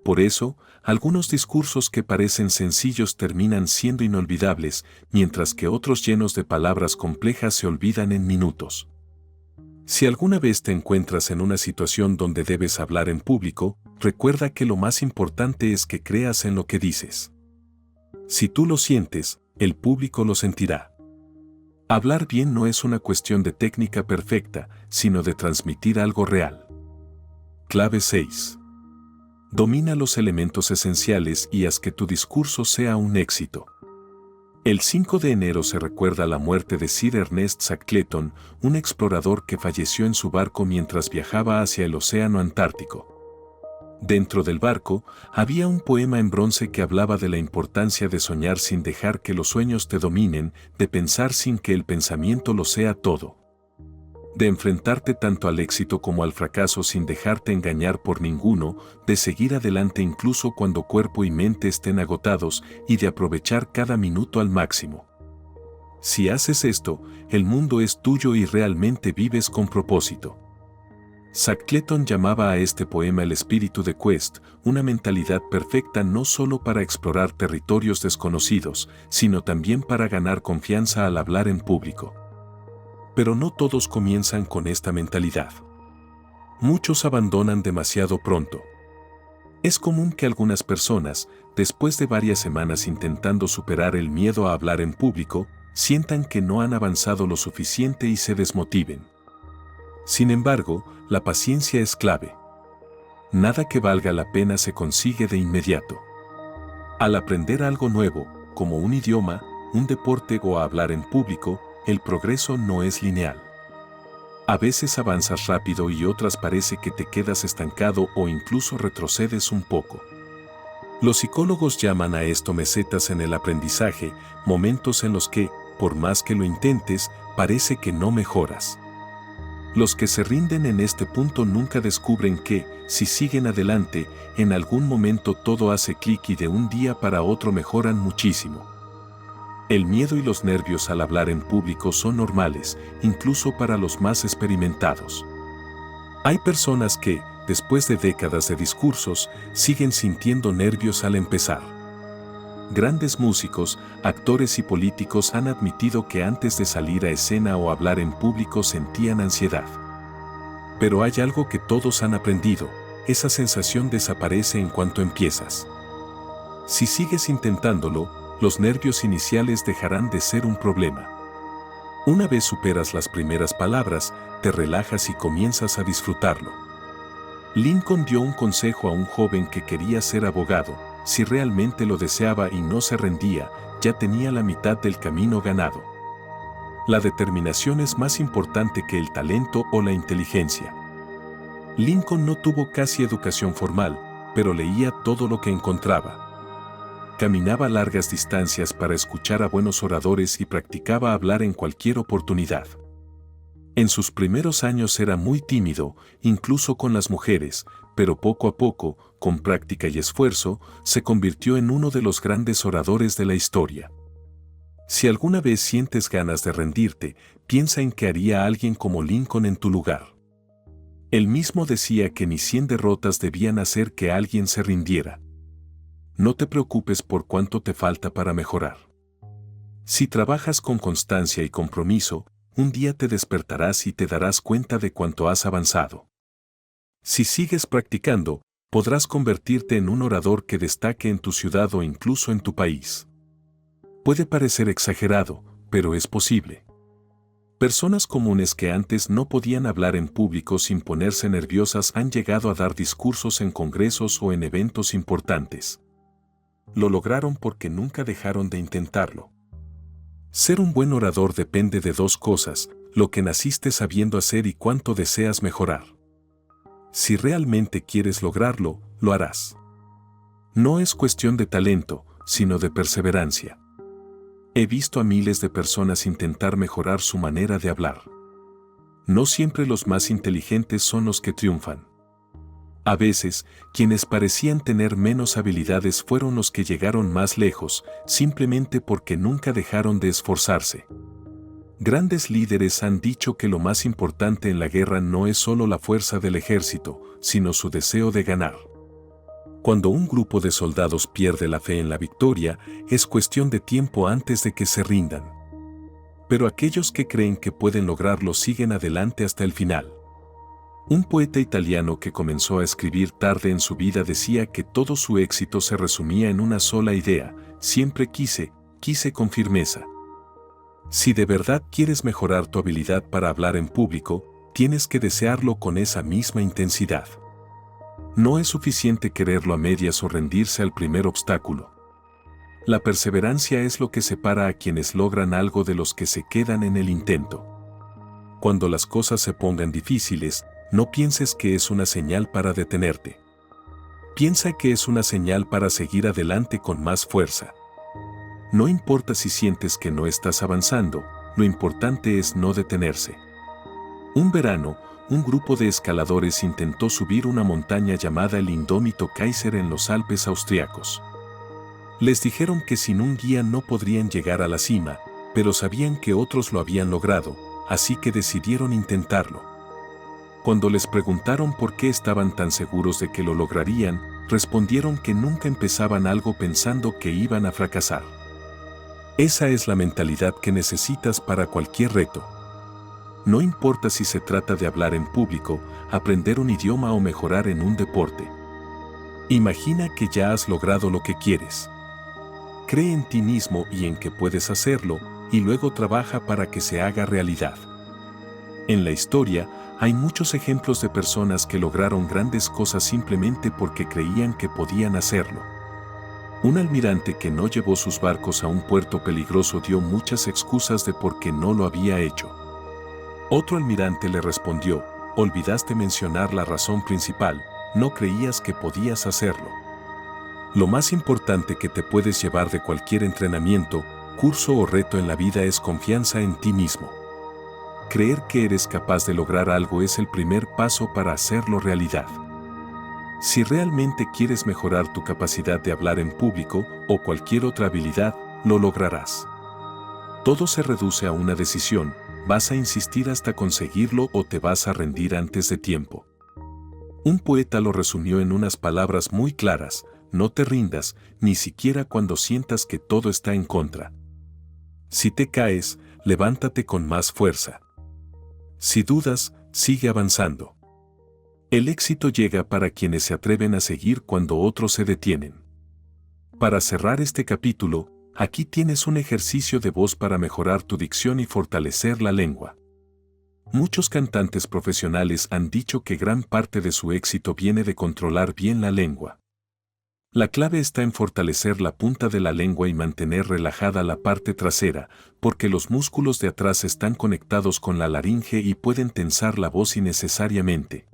Por eso, algunos discursos que parecen sencillos terminan siendo inolvidables, mientras que otros llenos de palabras complejas se olvidan en minutos. Si alguna vez te encuentras en una situación donde debes hablar en público, recuerda que lo más importante es que creas en lo que dices. Si tú lo sientes, el público lo sentirá. Hablar bien no es una cuestión de técnica perfecta, sino de transmitir algo real. Clave 6. Domina los elementos esenciales y haz que tu discurso sea un éxito. El 5 de enero se recuerda la muerte de Sir Ernest Shackleton, un explorador que falleció en su barco mientras viajaba hacia el océano Antártico. Dentro del barco, había un poema en bronce que hablaba de la importancia de soñar sin dejar que los sueños te dominen, de pensar sin que el pensamiento lo sea todo. De enfrentarte tanto al éxito como al fracaso sin dejarte engañar por ninguno, de seguir adelante incluso cuando cuerpo y mente estén agotados y de aprovechar cada minuto al máximo. Si haces esto, el mundo es tuyo y realmente vives con propósito. Shackleton llamaba a este poema el espíritu de Quest, una mentalidad perfecta no solo para explorar territorios desconocidos, sino también para ganar confianza al hablar en público. Pero no todos comienzan con esta mentalidad. Muchos abandonan demasiado pronto. Es común que algunas personas, después de varias semanas intentando superar el miedo a hablar en público, sientan que no han avanzado lo suficiente y se desmotiven. Sin embargo, la paciencia es clave. Nada que valga la pena se consigue de inmediato. Al aprender algo nuevo, como un idioma, un deporte o a hablar en público, el progreso no es lineal. A veces avanzas rápido y otras parece que te quedas estancado o incluso retrocedes un poco. Los psicólogos llaman a esto mesetas en el aprendizaje, momentos en los que, por más que lo intentes, parece que no mejoras. Los que se rinden en este punto nunca descubren que, si siguen adelante, en algún momento todo hace clic y de un día para otro mejoran muchísimo. El miedo y los nervios al hablar en público son normales, incluso para los más experimentados. Hay personas que, después de décadas de discursos, siguen sintiendo nervios al empezar. Grandes músicos, actores y políticos han admitido que antes de salir a escena o hablar en público sentían ansiedad. Pero hay algo que todos han aprendido: esa sensación desaparece en cuanto empiezas. Si sigues intentándolo, los nervios iniciales dejarán de ser un problema. Una vez superas las primeras palabras, te relajas y comienzas a disfrutarlo. Lincoln dio un consejo a un joven que quería ser abogado: si realmente lo deseaba y no se rendía, ya tenía la mitad del camino ganado. La determinación es más importante que el talento o la inteligencia. Lincoln no tuvo casi educación formal, pero leía todo lo que encontraba. Caminaba largas distancias para escuchar a buenos oradores y practicaba hablar en cualquier oportunidad. En sus primeros años era muy tímido, incluso con las mujeres, pero poco a poco, con práctica y esfuerzo, se convirtió en uno de los grandes oradores de la historia. Si alguna vez sientes ganas de rendirte, piensa en qué haría alguien como Lincoln en tu lugar. Él mismo decía que ni 100 derrotas debían hacer que alguien se rindiera. No te preocupes por cuánto te falta para mejorar. Si trabajas con constancia y compromiso, un día te despertarás y te darás cuenta de cuánto has avanzado. Si sigues practicando, podrás convertirte en un orador que destaque en tu ciudad o incluso en tu país. Puede parecer exagerado, pero es posible. Personas comunes que antes no podían hablar en público sin ponerse nerviosas han llegado a dar discursos en congresos o en eventos importantes. Lo lograron porque nunca dejaron de intentarlo. Ser un buen orador depende de dos cosas: lo que naciste sabiendo hacer y cuánto deseas mejorar. Si realmente quieres lograrlo, lo harás. No es cuestión de talento, sino de perseverancia. He visto a miles de personas intentar mejorar su manera de hablar. No siempre los más inteligentes son los que triunfan. A veces, quienes parecían tener menos habilidades fueron los que llegaron más lejos, simplemente porque nunca dejaron de esforzarse. Grandes líderes han dicho que lo más importante en la guerra no es solo la fuerza del ejército, sino su deseo de ganar. Cuando un grupo de soldados pierde la fe en la victoria, es cuestión de tiempo antes de que se rindan. Pero aquellos que creen que pueden lograrlo siguen adelante hasta el final. Un poeta italiano que comenzó a escribir tarde en su vida decía que todo su éxito se resumía en una sola idea: siempre quise con firmeza. Si de verdad quieres mejorar tu habilidad para hablar en público, tienes que desearlo con esa misma intensidad. No es suficiente quererlo a medias o rendirse al primer obstáculo. La perseverancia es lo que separa a quienes logran algo de los que se quedan en el intento. Cuando las cosas se pongan difíciles, no pienses que es una señal para detenerte. Piensa que es una señal para seguir adelante con más fuerza. No importa si sientes que no estás avanzando, lo importante es no detenerse. Un verano, un grupo de escaladores intentó subir una montaña llamada el Indómito Kaiser en los Alpes austriacos. Les dijeron que sin un guía no podrían llegar a la cima, pero sabían que otros lo habían logrado, así que decidieron intentarlo. Cuando les preguntaron por qué estaban tan seguros de que lo lograrían, respondieron que nunca empezaban algo pensando que iban a fracasar. Esa es la mentalidad que necesitas para cualquier reto. No importa si se trata de hablar en público, aprender un idioma o mejorar en un deporte. Imagina que ya has logrado lo que quieres. Cree en ti mismo y en que puedes hacerlo, y luego trabaja para que se haga realidad. En la historia, hay muchos ejemplos de personas que lograron grandes cosas simplemente porque creían que podían hacerlo. Un almirante que no llevó sus barcos a un puerto peligroso dio muchas excusas de por qué no lo había hecho. Otro almirante le respondió: olvidaste mencionar la razón principal, no creías que podías hacerlo. Lo más importante que te puedes llevar de cualquier entrenamiento, curso o reto en la vida es confianza en ti mismo. Creer que eres capaz de lograr algo es el primer paso para hacerlo realidad. Si realmente quieres mejorar tu capacidad de hablar en público o cualquier otra habilidad, lo lograrás. Todo se reduce a una decisión: ¿vas a insistir hasta conseguirlo o te vas a rendir antes de tiempo? Un poeta lo resumió en unas palabras muy claras: no te rindas, ni siquiera cuando sientas que todo está en contra. Si te caes, levántate con más fuerza. Si dudas, sigue avanzando. El éxito llega para quienes se atreven a seguir cuando otros se detienen. Para cerrar este capítulo, aquí tienes un ejercicio de voz para mejorar tu dicción y fortalecer la lengua. Muchos cantantes profesionales han dicho que gran parte de su éxito viene de controlar bien la lengua. La clave está en fortalecer la punta de la lengua y mantener relajada la parte trasera, porque los músculos de atrás están conectados con la laringe y pueden tensar la voz innecesariamente.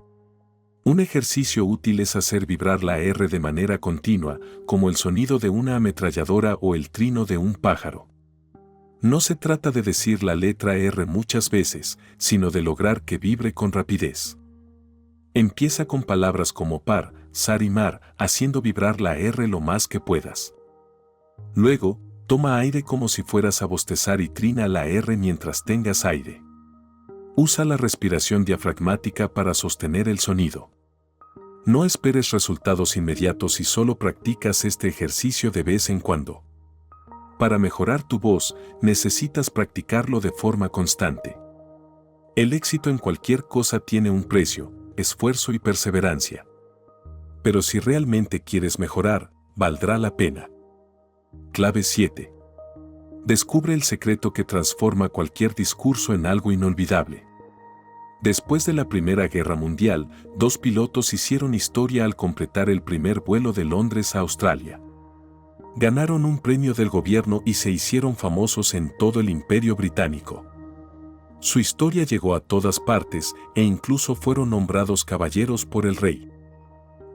Un ejercicio útil es hacer vibrar la R de manera continua, como el sonido de una ametralladora o el trino de un pájaro. No se trata de decir la letra R muchas veces, sino de lograr que vibre con rapidez. Empieza con palabras como par, zar y mar, haciendo vibrar la R lo más que puedas. Luego, toma aire como si fueras a bostezar y trina la R mientras tengas aire. Usa la respiración diafragmática para sostener el sonido. No esperes resultados inmediatos y solo practicas este ejercicio de vez en cuando. Para mejorar tu voz, necesitas practicarlo de forma constante. El éxito en cualquier cosa tiene un precio: esfuerzo y perseverancia. Pero si realmente quieres mejorar, valdrá la pena. Clave 7. Descubre el secreto que transforma cualquier discurso en algo inolvidable. Después de la Primera Guerra Mundial, 2 pilotos hicieron historia al completar el primer vuelo de Londres a Australia. Ganaron un premio del gobierno y se hicieron famosos en todo el Imperio Británico. Su historia llegó a todas partes e incluso fueron nombrados caballeros por el rey.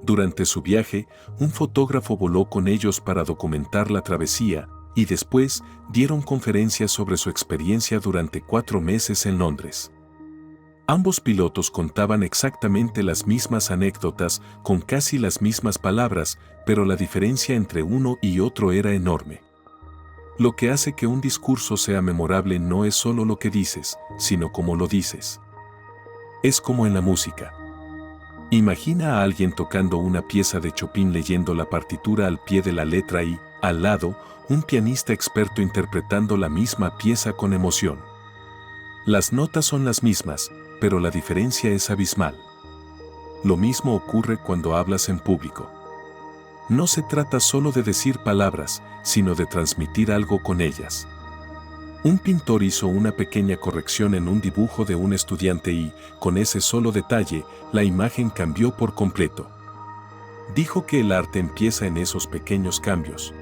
Durante su viaje, un fotógrafo voló con ellos para documentar la travesía y después dieron conferencias sobre su experiencia durante 4 meses en Londres. Ambos pilotos contaban exactamente las mismas anécdotas con casi las mismas palabras, pero la diferencia entre uno y otro era enorme. Lo que hace que un discurso sea memorable no es solo lo que dices, sino cómo lo dices. Es como en la música. Imagina a alguien tocando una pieza de Chopin leyendo la partitura al pie de la letra y, al lado, un pianista experto interpretando la misma pieza con emoción. Las notas son las mismas, pero la diferencia es abismal. Lo mismo ocurre cuando hablas en público. No se trata solo de decir palabras, sino de transmitir algo con ellas. Un pintor hizo una pequeña corrección en un dibujo de un estudiante y, con ese solo detalle, la imagen cambió por completo. Dijo que el arte empieza en esos pequeños cambios.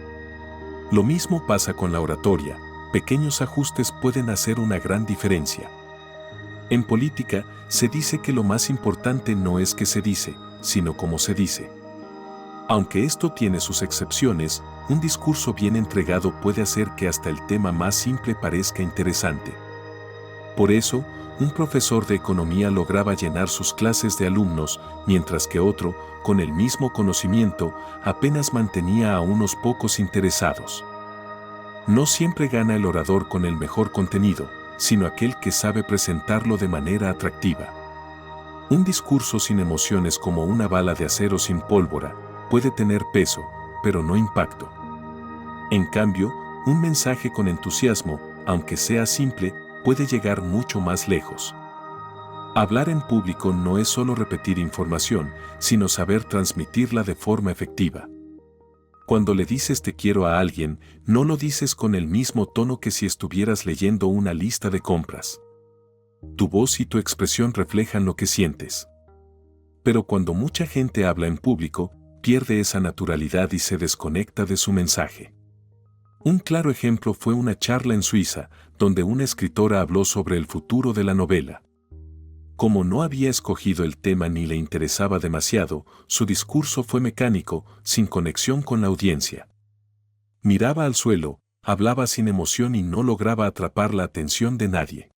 Lo mismo pasa con la oratoria: pequeños ajustes pueden hacer una gran diferencia. En política, se dice que lo más importante no es qué se dice, sino cómo se dice. Aunque esto tiene sus excepciones, un discurso bien entregado puede hacer que hasta el tema más simple parezca interesante. Por eso, un profesor de economía lograba llenar sus clases de alumnos, mientras que otro, con el mismo conocimiento, apenas mantenía a unos pocos interesados. No siempre gana el orador con el mejor contenido, sino aquel que sabe presentarlo de manera atractiva. Un discurso sin emociones, como una bala de acero sin pólvora, puede tener peso, pero no impacto. En cambio, un mensaje con entusiasmo, aunque sea simple, puede llegar mucho más lejos. Hablar en público no es solo repetir información, sino saber transmitirla de forma efectiva. Cuando le dices te quiero a alguien, no lo dices con el mismo tono que si estuvieras leyendo una lista de compras. Tu voz y tu expresión reflejan lo que sientes. Pero cuando mucha gente habla en público, pierde esa naturalidad y se desconecta de su mensaje. Un claro ejemplo fue una charla en Suiza, donde una escritora habló sobre el futuro de la novela. Como no había escogido el tema ni le interesaba demasiado, su discurso fue mecánico, sin conexión con la audiencia. Miraba al suelo, hablaba sin emoción y no lograba atrapar la atención de nadie.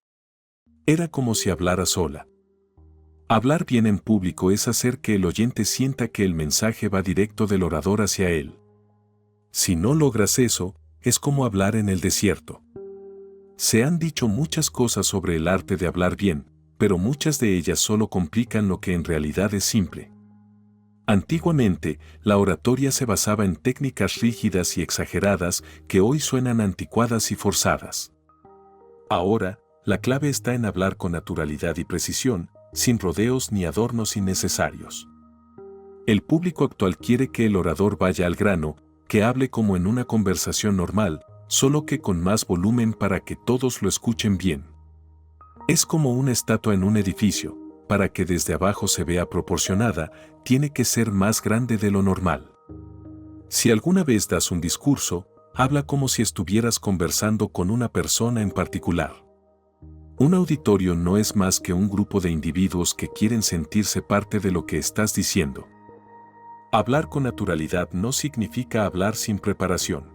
Era como si hablara sola. Hablar bien en público es hacer que el oyente sienta que el mensaje va directo del orador hacia él. Si no logras eso, es como hablar en el desierto. Se han dicho muchas cosas sobre el arte de hablar bien, pero muchas de ellas solo complican lo que en realidad es simple. Antiguamente, la oratoria se basaba en técnicas rígidas y exageradas que hoy suenan anticuadas y forzadas. Ahora, la clave está en hablar con naturalidad y precisión, sin rodeos ni adornos innecesarios. El público actual quiere que el orador vaya al grano, que hable como en una conversación normal, solo que con más volumen para que todos lo escuchen bien. Es como una estatua en un edificio, para que desde abajo se vea proporcionada, tiene que ser más grande de lo normal. Si alguna vez das un discurso, habla como si estuvieras conversando con una persona en particular. Un auditorio no es más que un grupo de individuos que quieren sentirse parte de lo que estás diciendo. Hablar con naturalidad no significa hablar sin preparación.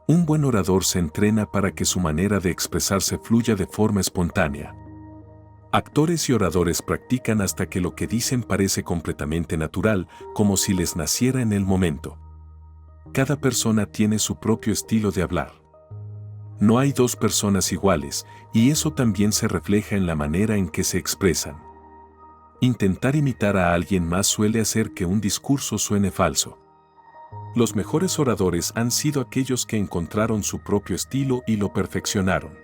Un buen orador se entrena para que su manera de expresarse fluya de forma espontánea. Actores y oradores practican hasta que lo que dicen parece completamente natural, como si les naciera en el momento. Cada persona tiene su propio estilo de hablar. No hay dos personas iguales, y eso también se refleja en la manera en que se expresan. Intentar imitar a alguien más suele hacer que un discurso suene falso. Los mejores oradores han sido aquellos que encontraron su propio estilo y lo perfeccionaron.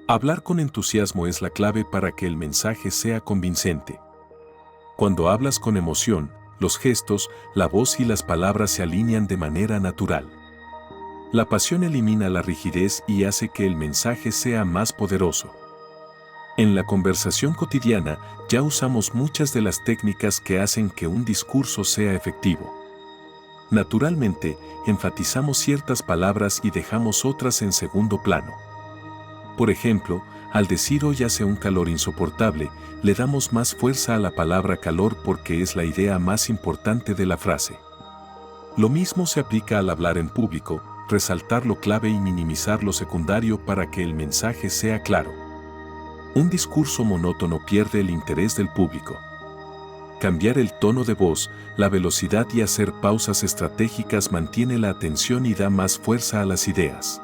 Hablar con entusiasmo es la clave para que el mensaje sea convincente. Cuando hablas con emoción, los gestos, la voz y las palabras se alinean de manera natural. La pasión elimina la rigidez y hace que el mensaje sea más poderoso. En la conversación cotidiana ya usamos muchas de las técnicas que hacen que un discurso sea efectivo. Naturalmente, enfatizamos ciertas palabras y dejamos otras en segundo plano. Por ejemplo, al decir hoy hace un calor insoportable, le damos más fuerza a la palabra calor porque es la idea más importante de la frase. Lo mismo se aplica al hablar en público, resaltar lo clave y minimizar lo secundario para que el mensaje sea claro. Un discurso monótono pierde el interés del público. Cambiar el tono de voz, la velocidad y hacer pausas estratégicas mantiene la atención y da más fuerza a las ideas.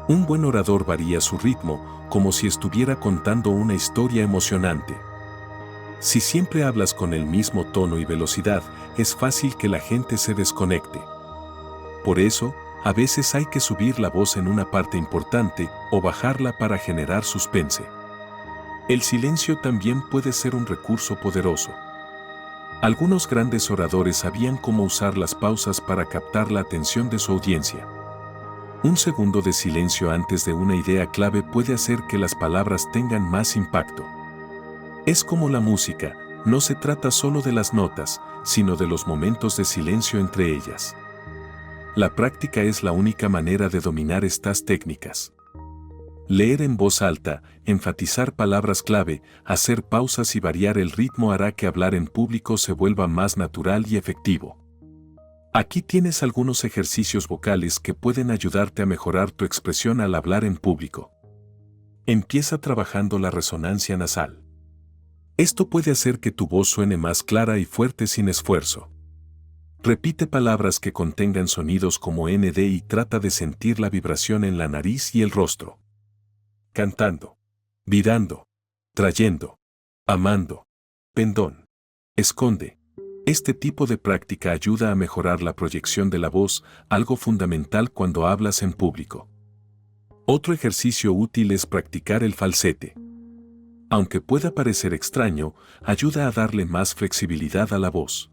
Un buen orador varía su ritmo, como si estuviera contando una historia emocionante. Si siempre hablas con el mismo tono y velocidad, es fácil que la gente se desconecte. Por eso, a veces hay que subir la voz en una parte importante o bajarla para generar suspense. El silencio también puede ser un recurso poderoso. Algunos grandes oradores sabían cómo usar las pausas para captar la atención de su audiencia. Un segundo de silencio antes de una idea clave puede hacer que las palabras tengan más impacto. Es como la música, no se trata solo de las notas, sino de los momentos de silencio entre ellas. La práctica es la única manera de dominar estas técnicas. Leer en voz alta, enfatizar palabras clave, hacer pausas y variar el ritmo hará que hablar en público se vuelva más natural y efectivo. Aquí tienes algunos ejercicios vocales que pueden ayudarte a mejorar tu expresión al hablar en público. Empieza trabajando la resonancia nasal. Esto puede hacer que tu voz suene más clara y fuerte sin esfuerzo. Repite palabras que contengan sonidos como nd y trata de sentir la vibración en la nariz y el rostro. Cantando, virando, trayendo, amando, pendón, esconde. Este tipo de práctica ayuda a mejorar la proyección de la voz, algo fundamental cuando hablas en público. Otro ejercicio útil es practicar el falsete. Aunque pueda parecer extraño, ayuda a darle más flexibilidad a la voz.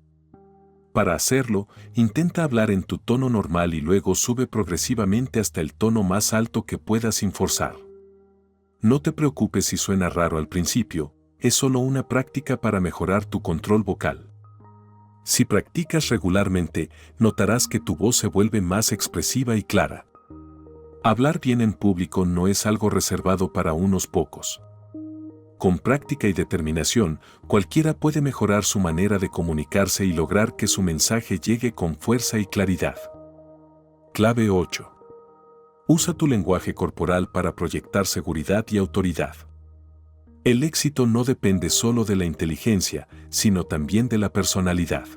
Para hacerlo, intenta hablar en tu tono normal y luego sube progresivamente hasta el tono más alto que puedas sin forzar. No te preocupes si suena raro al principio, es solo una práctica para mejorar tu control vocal. Si practicas regularmente, notarás que tu voz se vuelve más expresiva y clara. Hablar bien en público no es algo reservado para unos pocos. Con práctica y determinación, cualquiera puede mejorar su manera de comunicarse y lograr que su mensaje llegue con fuerza y claridad. Clave 8. Usa tu lenguaje corporal para proyectar seguridad y autoridad. El éxito no depende solo de la inteligencia, sino también de la personalidad.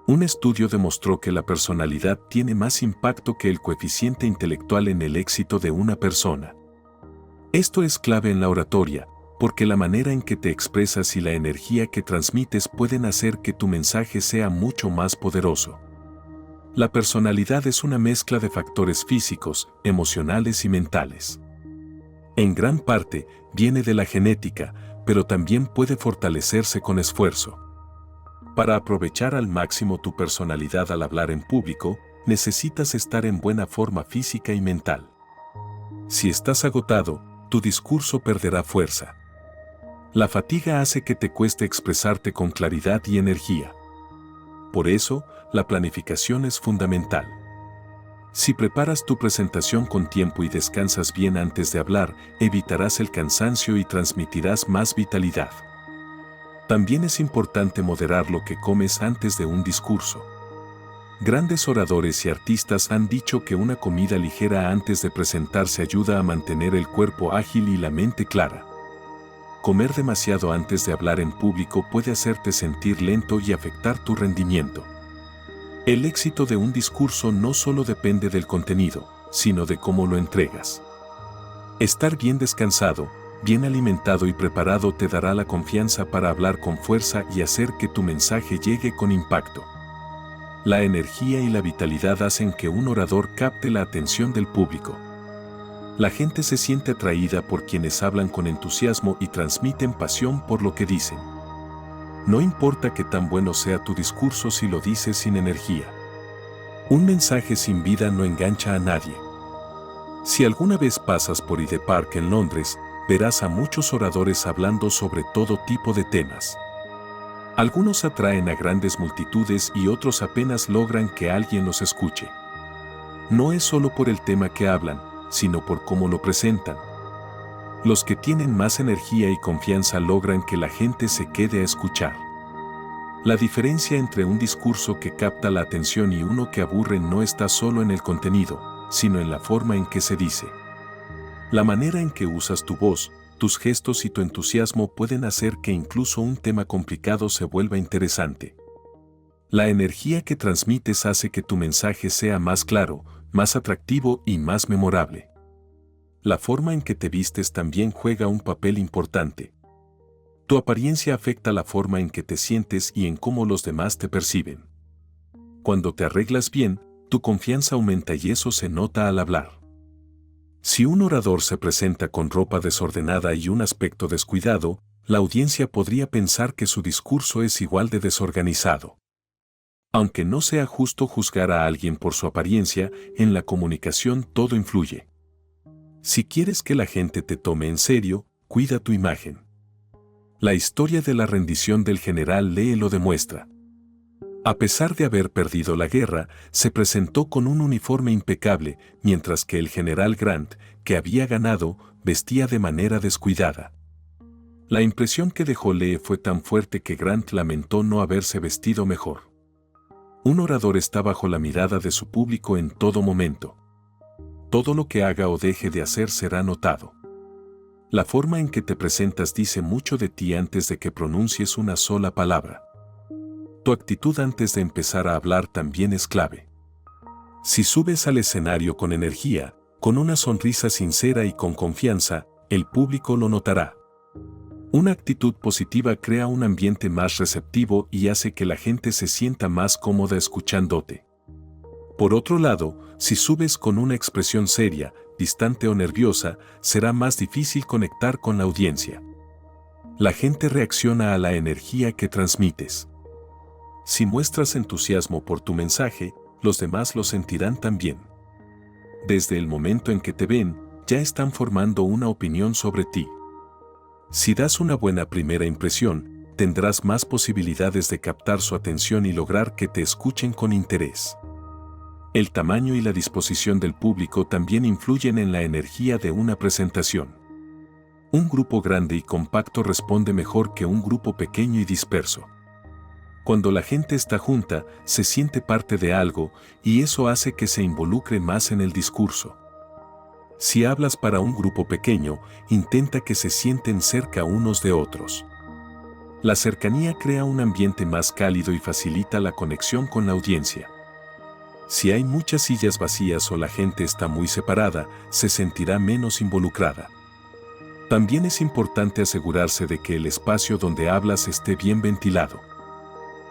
Un estudio demostró que la personalidad tiene más impacto que el coeficiente intelectual en el éxito de una persona. Esto es clave en la oratoria, porque la manera en que te expresas y la energía que transmites pueden hacer que tu mensaje sea mucho más poderoso. La personalidad es una mezcla de factores físicos, emocionales y mentales. En gran parte, viene de la genética, pero también puede fortalecerse con esfuerzo. Para aprovechar al máximo tu personalidad al hablar en público, necesitas estar en buena forma física y mental. Si estás agotado, tu discurso perderá fuerza. La fatiga hace que te cueste expresarte con claridad y energía. Por eso, la planificación es fundamental. Si preparas tu presentación con tiempo y descansas bien antes de hablar, evitarás el cansancio y transmitirás más vitalidad. También es importante moderar lo que comes antes de un discurso. Grandes oradores y artistas han dicho que una comida ligera antes de presentarse ayuda a mantener el cuerpo ágil y la mente clara. Comer demasiado antes de hablar en público puede hacerte sentir lento y afectar tu rendimiento. El éxito de un discurso no solo depende del contenido, sino de cómo lo entregas. Estar bien descansado, bien alimentado y preparado te dará la confianza para hablar con fuerza y hacer que tu mensaje llegue con impacto. La energía y la vitalidad hacen que un orador capte la atención del público. La gente se siente atraída por quienes hablan con entusiasmo y transmiten pasión por lo que dicen. No importa qué tan bueno sea tu discurso si lo dices sin energía. Un mensaje sin vida no engancha a nadie. Si alguna vez pasas por Hyde Park en Londres, verás a muchos oradores hablando sobre todo tipo de temas. Algunos atraen a grandes multitudes y otros apenas logran que alguien los escuche. No es solo por el tema que hablan, sino por cómo lo presentan. Los que tienen más energía y confianza logran que la gente se quede a escuchar. La diferencia entre un discurso que capta la atención y uno que aburre no está solo en el contenido, sino en la forma en que se dice. La manera en que usas tu voz, tus gestos y tu entusiasmo pueden hacer que incluso un tema complicado se vuelva interesante. La energía que transmites hace que tu mensaje sea más claro, más atractivo y más memorable. La forma en que te vistes también juega un papel importante. Tu apariencia afecta la forma en que te sientes y en cómo los demás te perciben. Cuando te arreglas bien, tu confianza aumenta y eso se nota al hablar. Si un orador se presenta con ropa desordenada y un aspecto descuidado, la audiencia podría pensar que su discurso es igual de desorganizado. Aunque no sea justo juzgar a alguien por su apariencia, en la comunicación todo influye. Si quieres que la gente te tome en serio, cuida tu imagen. La historia de la rendición del general Lee lo demuestra. A pesar de haber perdido la guerra, se presentó con un uniforme impecable, mientras que el general Grant, que había ganado, vestía de manera descuidada. La impresión que dejó Lee fue tan fuerte que Grant lamentó no haberse vestido mejor. Un orador está bajo la mirada de su público en todo momento. Todo lo que haga o deje de hacer será notado. La forma en que te presentas dice mucho de ti antes de que pronuncies una sola palabra. Tu actitud antes de empezar a hablar también es clave. Si subes al escenario con energía, con una sonrisa sincera y con confianza, el público lo notará. Una actitud positiva crea un ambiente más receptivo y hace que la gente se sienta más cómoda escuchándote. Por otro lado, si subes con una expresión seria, distante o nerviosa, será más difícil conectar con la audiencia. La gente reacciona a la energía que transmites. Si muestras entusiasmo por tu mensaje, los demás lo sentirán también. Desde el momento en que te ven, ya están formando una opinión sobre ti. Si das una buena primera impresión, tendrás más posibilidades de captar su atención y lograr que te escuchen con interés. El tamaño y la disposición del público también influyen en la energía de una presentación. Un grupo grande y compacto responde mejor que un grupo pequeño y disperso. Cuando la gente está junta, se siente parte de algo y eso hace que se involucre más en el discurso. Si hablas para un grupo pequeño, intenta que se sienten cerca unos de otros. La cercanía crea un ambiente más cálido y facilita la conexión con la audiencia. Si hay muchas sillas vacías o la gente está muy separada, se sentirá menos involucrada. También es importante asegurarse de que el espacio donde hablas esté bien ventilado.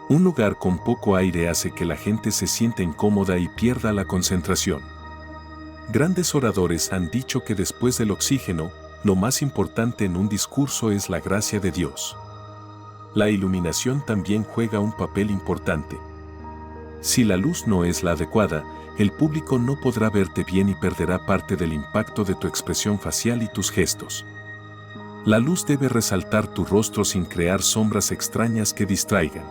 Un lugar con poco aire hace que la gente se sienta incómoda y pierda la concentración. Grandes oradores han dicho que después del oxígeno, lo más importante en un discurso es la gracia de Dios. La iluminación también juega un papel importante. Si la luz no es la adecuada, el público no podrá verte bien y perderá parte del impacto de tu expresión facial y tus gestos. La luz debe resaltar tu rostro sin crear sombras extrañas que distraigan.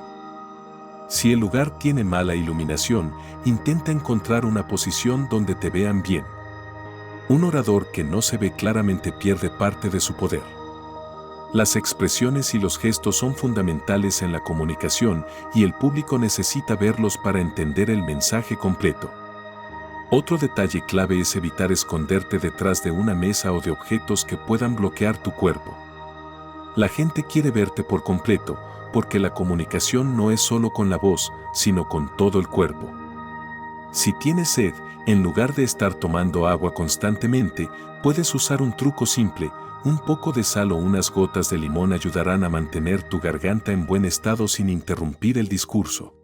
Si el lugar tiene mala iluminación, intenta encontrar una posición donde te vean bien. Un orador que no se ve claramente pierde parte de su poder. Las expresiones y los gestos son fundamentales en la comunicación y el público necesita verlos para entender el mensaje completo. Otro detalle clave es evitar esconderte detrás de una mesa o de objetos que puedan bloquear tu cuerpo. La gente quiere verte por completo, porque la comunicación no es solo con la voz, sino con todo el cuerpo. Si tienes sed, en lugar de estar tomando agua constantemente, puedes usar un truco simple. Un poco de sal o unas gotas de limón ayudarán a mantener tu garganta en buen estado sin interrumpir el discurso.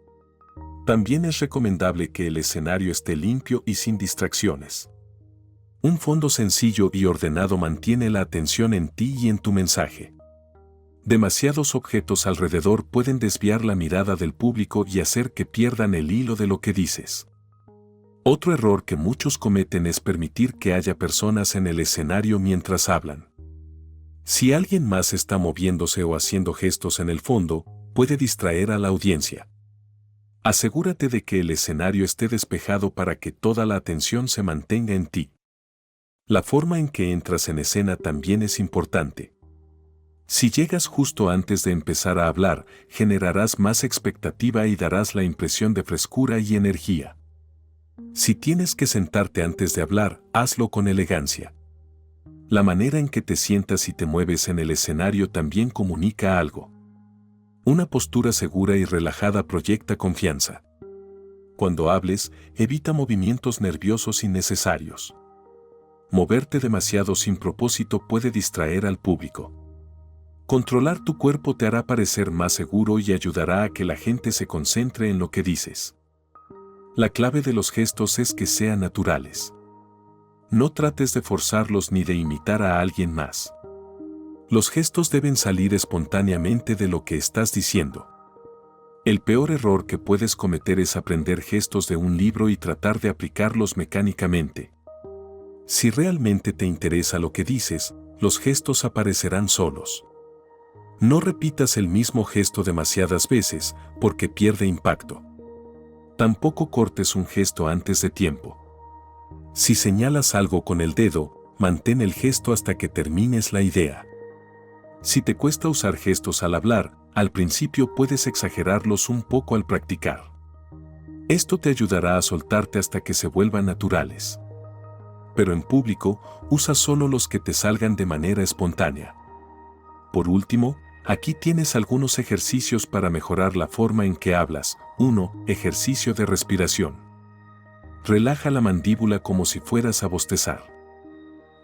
También es recomendable que el escenario esté limpio y sin distracciones. Un fondo sencillo y ordenado mantiene la atención en ti y en tu mensaje. Demasiados objetos alrededor pueden desviar la mirada del público y hacer que pierdan el hilo de lo que dices. Otro error que muchos cometen es permitir que haya personas en el escenario mientras hablan. Si alguien más está moviéndose o haciendo gestos en el fondo, puede distraer a la audiencia. Asegúrate de que el escenario esté despejado para que toda la atención se mantenga en ti. La forma en que entras en escena también es importante. Si llegas justo antes de empezar a hablar, generarás más expectativa y darás la impresión de frescura y energía. Si tienes que sentarte antes de hablar, hazlo con elegancia. La manera en que te sientas y te mueves en el escenario también comunica algo. Una postura segura y relajada proyecta confianza. Cuando hables, evita movimientos nerviosos innecesarios. Moverte demasiado sin propósito puede distraer al público. Controlar tu cuerpo te hará parecer más seguro y ayudará a que la gente se concentre en lo que dices. La clave de los gestos es que sean naturales. No trates de forzarlos ni de imitar a alguien más. Los gestos deben salir espontáneamente de lo que estás diciendo. El peor error que puedes cometer es aprender gestos de un libro y tratar de aplicarlos mecánicamente. Si realmente te interesa lo que dices, los gestos aparecerán solos. No repitas el mismo gesto demasiadas veces, porque pierde impacto. Tampoco cortes un gesto antes de tiempo. Si señalas algo con el dedo, mantén el gesto hasta que termines la idea. Si te cuesta usar gestos al hablar, al principio puedes exagerarlos un poco al practicar. Esto te ayudará a soltarte hasta que se vuelvan naturales. Pero en público, usa solo los que te salgan de manera espontánea. Por último, aquí tienes algunos ejercicios para mejorar la forma en que hablas. 1. Ejercicio de respiración. Relaja la mandíbula como si fueras a bostezar.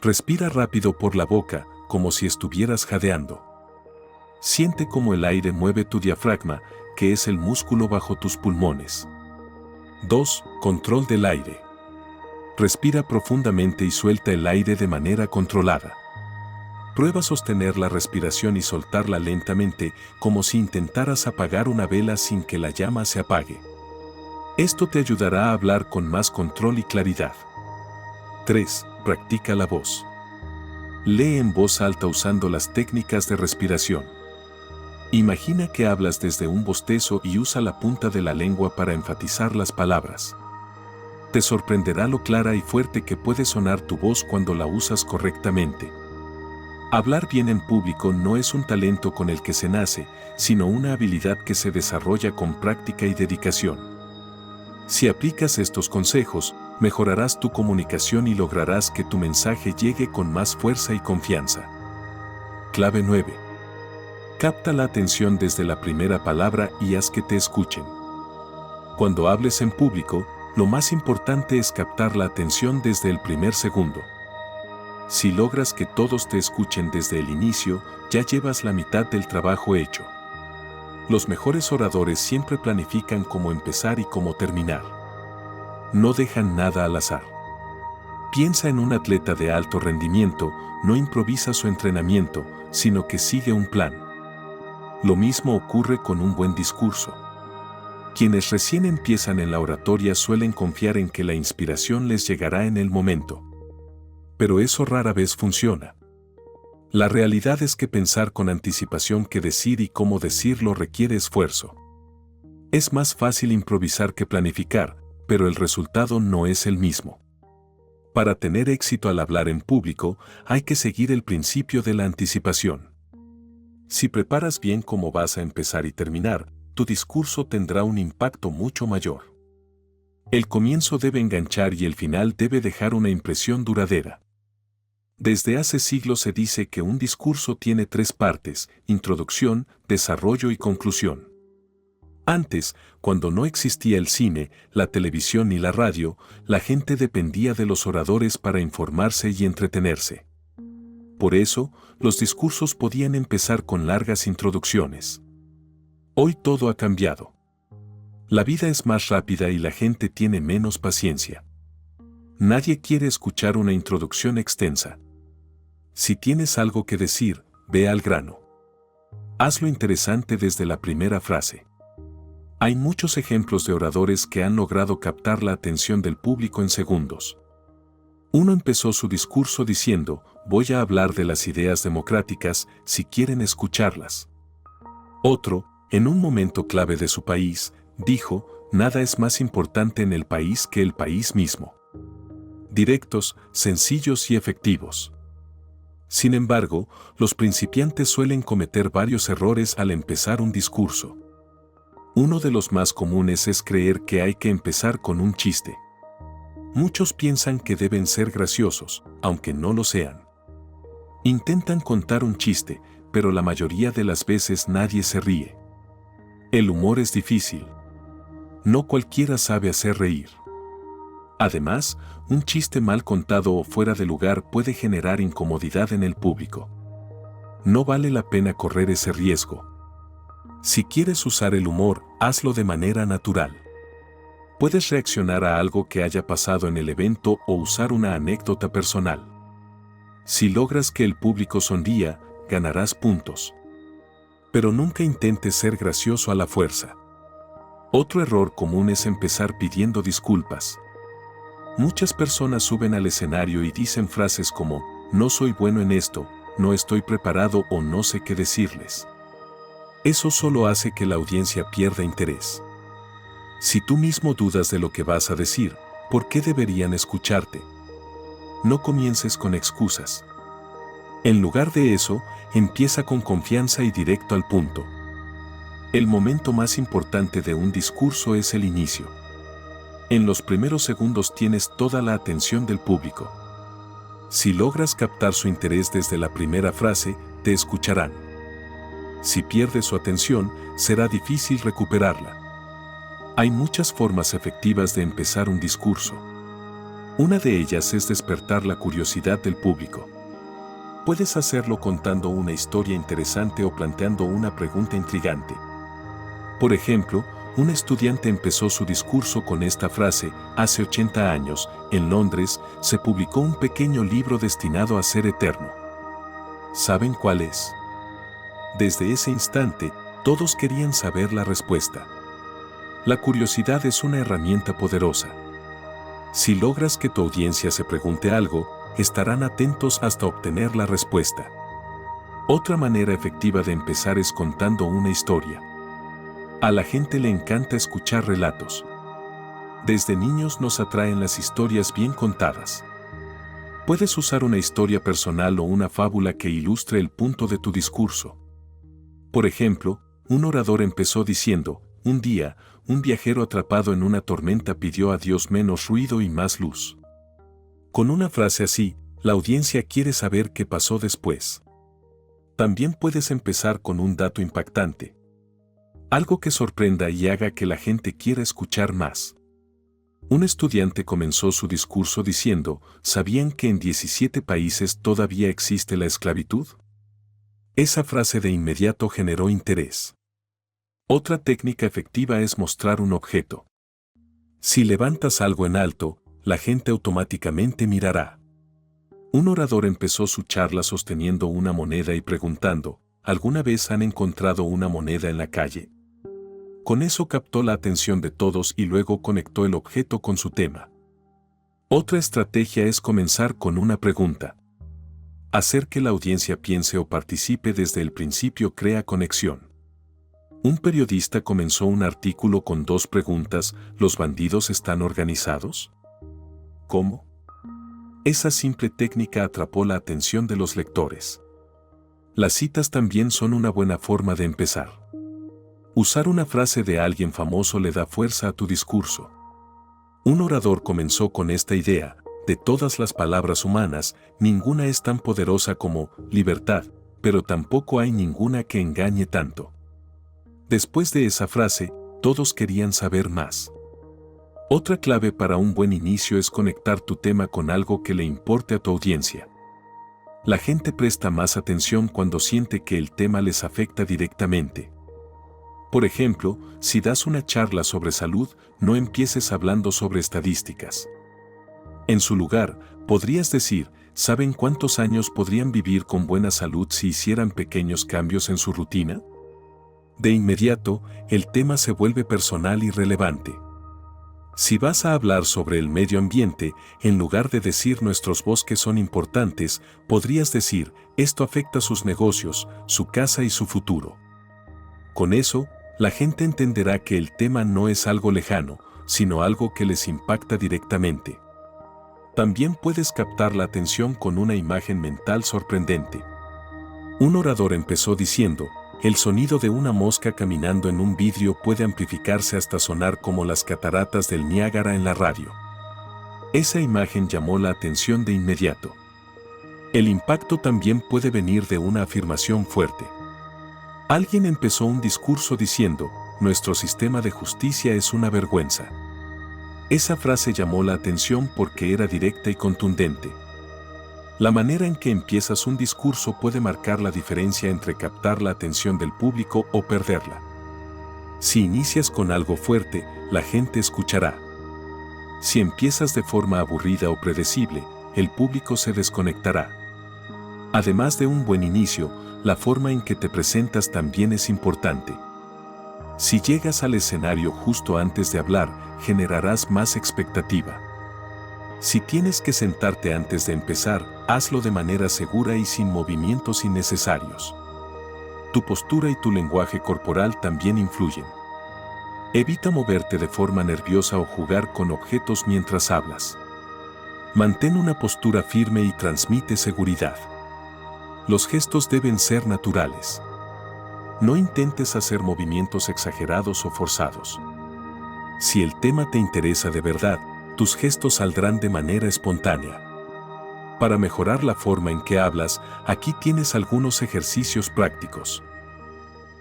Respira rápido por la boca, como si estuvieras jadeando. Siente cómo el aire mueve tu diafragma, que es el músculo bajo tus pulmones. 2. Control del aire. Respira profundamente y suelta el aire de manera controlada. Prueba sostener la respiración y soltarla lentamente, como si intentaras apagar una vela sin que la llama se apague. Esto te ayudará a hablar con más control y claridad. 3. Practica la voz. Lee en voz alta usando las técnicas de respiración. Imagina que hablas desde un bostezo y usa la punta de la lengua para enfatizar las palabras. Te sorprenderá lo clara y fuerte que puede sonar tu voz cuando la usas correctamente. Hablar bien en público no es un talento con el que se nace, sino una habilidad que se desarrolla con práctica y dedicación. Si aplicas estos consejos, Mejorarás tu comunicación y lograrás que tu mensaje llegue con más fuerza y confianza. Clave 9. Capta la atención desde la primera palabra y haz que te escuchen. Cuando hables en público, lo más importante es captar la atención desde el primer segundo. Si logras que todos te escuchen desde el inicio, ya llevas la mitad del trabajo hecho. Los mejores oradores siempre planifican cómo empezar y cómo terminar. No dejan nada al azar. Piensa en un atleta de alto rendimiento, no improvisa su entrenamiento, sino que sigue un plan. Lo mismo ocurre con un buen discurso. Quienes recién empiezan en la oratoria suelen confiar en que la inspiración les llegará en el momento. Pero eso rara vez funciona. La realidad es que pensar con anticipación que decir y cómo decirlo requiere esfuerzo. Es más fácil improvisar que planificar, pero el resultado no es el mismo. Para tener éxito al hablar en público, hay que seguir el principio de la anticipación. Si preparas bien cómo vas a empezar y terminar, tu discurso tendrá un impacto mucho mayor. El comienzo debe enganchar y el final debe dejar una impresión duradera. Desde hace siglos se dice que un discurso tiene 3 partes: introducción, desarrollo y conclusión. Antes, cuando no existía el cine, la televisión ni la radio, la gente dependía de los oradores para informarse y entretenerse. Por eso, los discursos podían empezar con largas introducciones. Hoy todo ha cambiado. La vida es más rápida y la gente tiene menos paciencia. Nadie quiere escuchar una introducción extensa. Si tienes algo que decir, ve al grano. Hazlo interesante desde la primera frase. Hay muchos ejemplos de oradores que han logrado captar la atención del público en segundos. Uno empezó su discurso diciendo: voy a hablar de las ideas democráticas, si quieren escucharlas. Otro, en un momento clave de su país, dijo: nada es más importante en el país que el país mismo. Directos, sencillos y efectivos. Sin embargo, los principiantes suelen cometer varios errores al empezar un discurso. Uno de los más comunes es creer que hay que empezar con un chiste. Muchos piensan que deben ser graciosos, aunque no lo sean. Intentan contar un chiste, pero la mayoría de las veces nadie se ríe. El humor es difícil. No cualquiera sabe hacer reír. Además, un chiste mal contado o fuera de lugar puede generar incomodidad en el público. No vale la pena correr ese riesgo. Si quieres usar el humor, hazlo de manera natural. Puedes reaccionar a algo que haya pasado en el evento o usar una anécdota personal. Si logras que el público sonría, ganarás puntos. Pero nunca intentes ser gracioso a la fuerza. Otro error común es empezar pidiendo disculpas. Muchas personas suben al escenario y dicen frases como: no soy bueno en esto, no estoy preparado o no sé qué decirles. Eso solo hace que la audiencia pierda interés. Si tú mismo dudas de lo que vas a decir, ¿por qué deberían escucharte? No comiences con excusas. En lugar de eso, empieza con confianza y directo al punto. El momento más importante de un discurso es el inicio. En los primeros segundos tienes toda la atención del público. Si logras captar su interés desde la primera frase, te escucharán. Si pierdes su atención, será difícil recuperarla. Hay muchas formas efectivas de empezar un discurso. Una de ellas es despertar la curiosidad del público. Puedes hacerlo contando una historia interesante o planteando una pregunta intrigante. Por ejemplo, un estudiante empezó su discurso con esta frase: hace 80 años, en Londres, se publicó un pequeño libro destinado a ser eterno. ¿Saben cuál es? Desde ese instante, todos querían saber la respuesta. La curiosidad es una herramienta poderosa. Si logras que tu audiencia se pregunte algo, estarán atentos hasta obtener la respuesta. Otra manera efectiva de empezar es contando una historia. A la gente le encanta escuchar relatos. Desde niños nos atraen las historias bien contadas. Puedes usar una historia personal o una fábula que ilustre el punto de tu discurso. Por ejemplo, un orador empezó diciendo: Un día, un viajero atrapado en una tormenta pidió a Dios menos ruido y más luz. Con una frase así, la audiencia quiere saber qué pasó después. También puedes empezar con un dato impactante. Algo que sorprenda y haga que la gente quiera escuchar más. Un estudiante comenzó su discurso diciendo, ¿sabían que en 17 países todavía existe la esclavitud? Esa frase de inmediato generó interés. Otra técnica efectiva es mostrar un objeto. Si levantas algo en alto, la gente automáticamente mirará. Un orador empezó su charla sosteniendo una moneda y preguntando, ¿alguna vez han encontrado una moneda en la calle? Con eso captó la atención de todos y luego conectó el objeto con su tema. Otra estrategia es comenzar con una pregunta. Hacer que la audiencia piense o participe desde el principio crea conexión. Un periodista comenzó un artículo con 2 preguntas: ¿los bandidos están organizados? ¿Cómo? Esa simple técnica atrapó la atención de los lectores. Las citas también son una buena forma de empezar. Usar una frase de alguien famoso le da fuerza a tu discurso. Un orador comenzó con esta idea: de todas las palabras humanas, ninguna es tan poderosa como libertad, pero tampoco hay ninguna que engañe tanto. Después de esa frase, todos querían saber más. Otra clave para un buen inicio es conectar tu tema con algo que le importe a tu audiencia. La gente presta más atención cuando siente que el tema les afecta directamente. Por ejemplo, si das una charla sobre salud, no empieces hablando sobre estadísticas. En su lugar, podrías decir, ¿saben cuántos años podrían vivir con buena salud si hicieran pequeños cambios en su rutina? De inmediato, el tema se vuelve personal y relevante. Si vas a hablar sobre el medio ambiente, en lugar de decir nuestros bosques son importantes, podrías decir, esto afecta sus negocios, su casa y su futuro. Con eso, la gente entenderá que el tema no es algo lejano, sino algo que les impacta directamente. También puedes captar la atención con una imagen mental sorprendente. Un orador empezó diciendo, el sonido de una mosca caminando en un vidrio puede amplificarse hasta sonar como las cataratas del Niágara en la radio. Esa imagen llamó la atención de inmediato. El impacto también puede venir de una afirmación fuerte. Alguien empezó un discurso diciendo, nuestro sistema de justicia es una vergüenza. Esa frase llamó la atención porque era directa y contundente. La manera en que empiezas un discurso puede marcar la diferencia entre captar la atención del público o perderla. Si inicias con algo fuerte, la gente escuchará. Si empiezas de forma aburrida o predecible, el público se desconectará. Además de un buen inicio, la forma en que te presentas también es importante. Si llegas al escenario justo antes de hablar, generarás más expectativa. Si tienes que sentarte antes de empezar, hazlo de manera segura y sin movimientos innecesarios. Tu postura y tu lenguaje corporal también influyen. Evita moverte de forma nerviosa o jugar con objetos mientras hablas. Mantén una postura firme y transmite seguridad. Los gestos deben ser naturales. No intentes hacer movimientos exagerados o forzados. Si el tema te interesa de verdad, tus gestos saldrán de manera espontánea. Para mejorar la forma en que hablas, aquí tienes algunos ejercicios prácticos.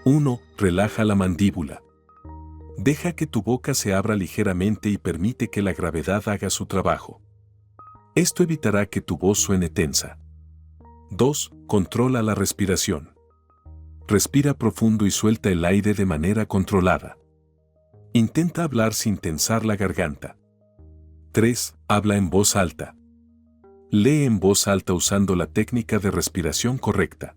1. Relaja la mandíbula. Deja que tu boca se abra ligeramente y permite que la gravedad haga su trabajo. Esto evitará que tu voz suene tensa. 2. Controla la respiración. Respira profundo y suelta el aire de manera controlada. Intenta hablar sin tensar la garganta. 3. Habla en voz alta. Lee en voz alta usando la técnica de respiración correcta.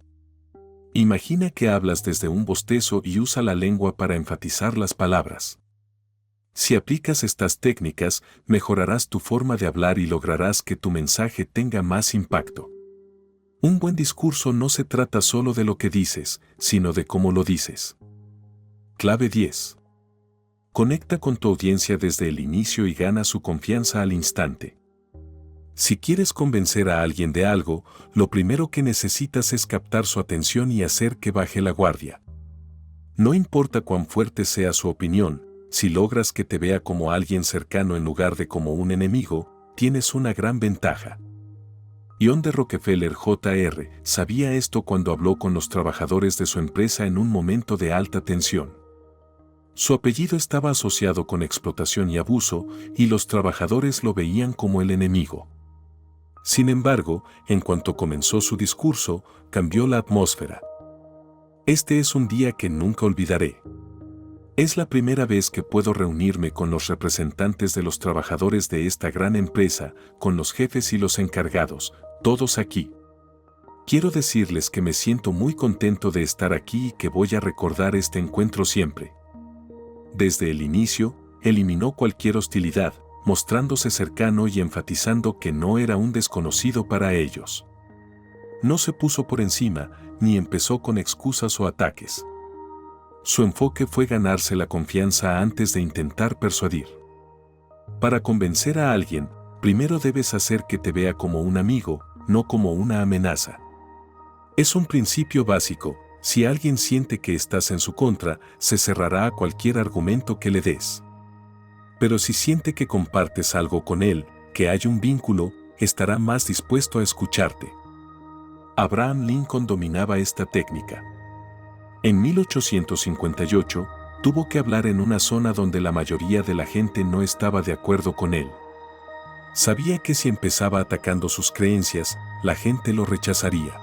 Imagina que hablas desde un bostezo y usa la lengua para enfatizar las palabras. Si aplicas estas técnicas, mejorarás tu forma de hablar y lograrás que tu mensaje tenga más impacto. Un buen discurso no se trata solo de lo que dices, sino de cómo lo dices. Clave 10. Conecta con tu audiencia desde el inicio y gana su confianza al instante. Si quieres convencer a alguien de algo, lo primero que necesitas es captar su atención y hacer que baje la guardia. No importa cuán fuerte sea su opinión, si logras que te vea como alguien cercano en lugar de como un enemigo, tienes una gran ventaja. John D. Rockefeller Jr. sabía esto cuando habló con los trabajadores de su empresa en un momento de alta tensión. Su apellido estaba asociado con explotación y abuso, y los trabajadores lo veían como el enemigo. Sin embargo, en cuanto comenzó su discurso, cambió la atmósfera. Este es un día que nunca olvidaré. Es la primera vez que puedo reunirme con los representantes de los trabajadores de esta gran empresa, con los jefes y los encargados, todos aquí. Quiero decirles que me siento muy contento de estar aquí y que voy a recordar este encuentro siempre. Desde el inicio, eliminó cualquier hostilidad, mostrándose cercano y enfatizando que no era un desconocido para ellos. No se puso por encima, ni empezó con excusas o ataques. Su enfoque fue ganarse la confianza antes de intentar persuadir. Para convencer a alguien, primero debes hacer que te vea como un amigo, no como una amenaza. Es un principio básico. Si alguien siente que estás en su contra, se cerrará a cualquier argumento que le des. Pero si siente que compartes algo con él, que hay un vínculo, estará más dispuesto a escucharte. Abraham Lincoln dominaba esta técnica. En 1858, tuvo que hablar en una zona donde la mayoría de la gente no estaba de acuerdo con él. Sabía que si empezaba atacando sus creencias, la gente lo rechazaría.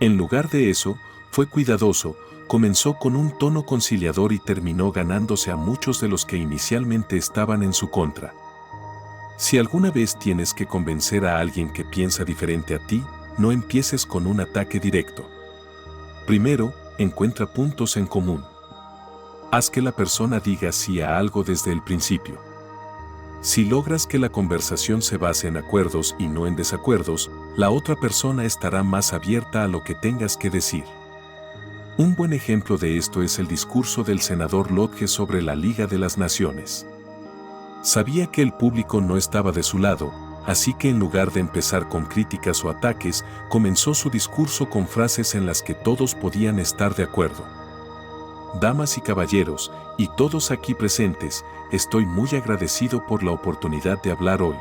En lugar de eso, fue cuidadoso, comenzó con un tono conciliador y terminó ganándose a muchos de los que inicialmente estaban en su contra. Si alguna vez tienes que convencer a alguien que piensa diferente a ti, no empieces con un ataque directo. Primero, encuentra puntos en común. Haz que la persona diga sí a algo desde el principio. Si logras que la conversación se base en acuerdos y no en desacuerdos, la otra persona estará más abierta a lo que tengas que decir. Un buen ejemplo de esto es el discurso del senador Lodge sobre la Liga de las Naciones. Sabía que el público no estaba de su lado, así que en lugar de empezar con críticas o ataques, comenzó su discurso con frases en las que todos podían estar de acuerdo. Damas y caballeros, y todos aquí presentes, estoy muy agradecido por la oportunidad de hablar hoy.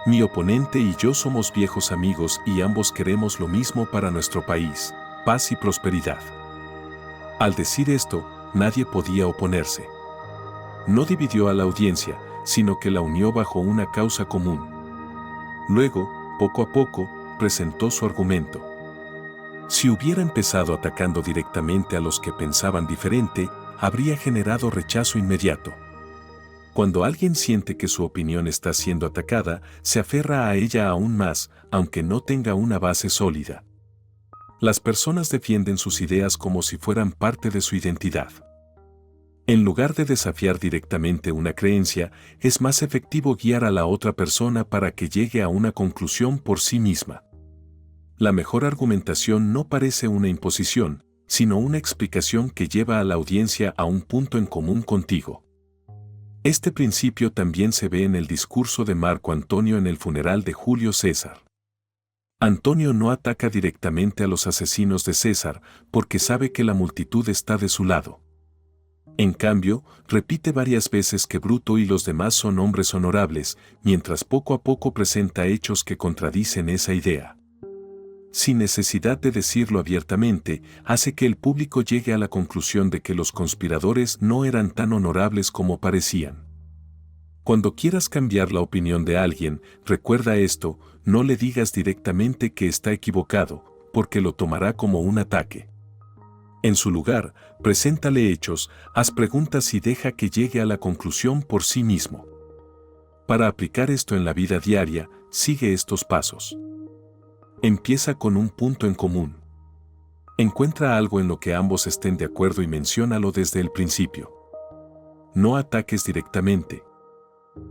Mi oponente y yo somos viejos amigos y ambos queremos lo mismo para nuestro país, paz y prosperidad. Al decir esto, nadie podía oponerse. No dividió a la audiencia, sino que la unió bajo una causa común. Luego, poco a poco, presentó su argumento. Si hubiera empezado atacando directamente a los que pensaban diferente, habría generado rechazo inmediato. Cuando alguien siente que su opinión está siendo atacada, se aferra a ella aún más, aunque no tenga una base sólida. Las personas defienden sus ideas como si fueran parte de su identidad. En lugar de desafiar directamente una creencia, es más efectivo guiar a la otra persona para que llegue a una conclusión por sí misma. La mejor argumentación no parece una imposición, sino una explicación que lleva a la audiencia a un punto en común contigo. Este principio también se ve en el discurso de Marco Antonio en el funeral de Julio César. Antonio no ataca directamente a los asesinos de César porque sabe que la multitud está de su lado. En cambio, repite varias veces que Bruto y los demás son hombres honorables, mientras poco a poco presenta hechos que contradicen esa idea. Sin necesidad de decirlo abiertamente, hace que el público llegue a la conclusión de que los conspiradores no eran tan honorables como parecían. Cuando quieras cambiar la opinión de alguien, recuerda esto, no le digas directamente que está equivocado, porque lo tomará como un ataque. En su lugar, preséntale hechos, haz preguntas y deja que llegue a la conclusión por sí mismo. Para aplicar esto en la vida diaria, sigue estos pasos. Empieza con un punto en común. Encuentra algo en lo que ambos estén de acuerdo y menciónalo desde el principio. No ataques directamente.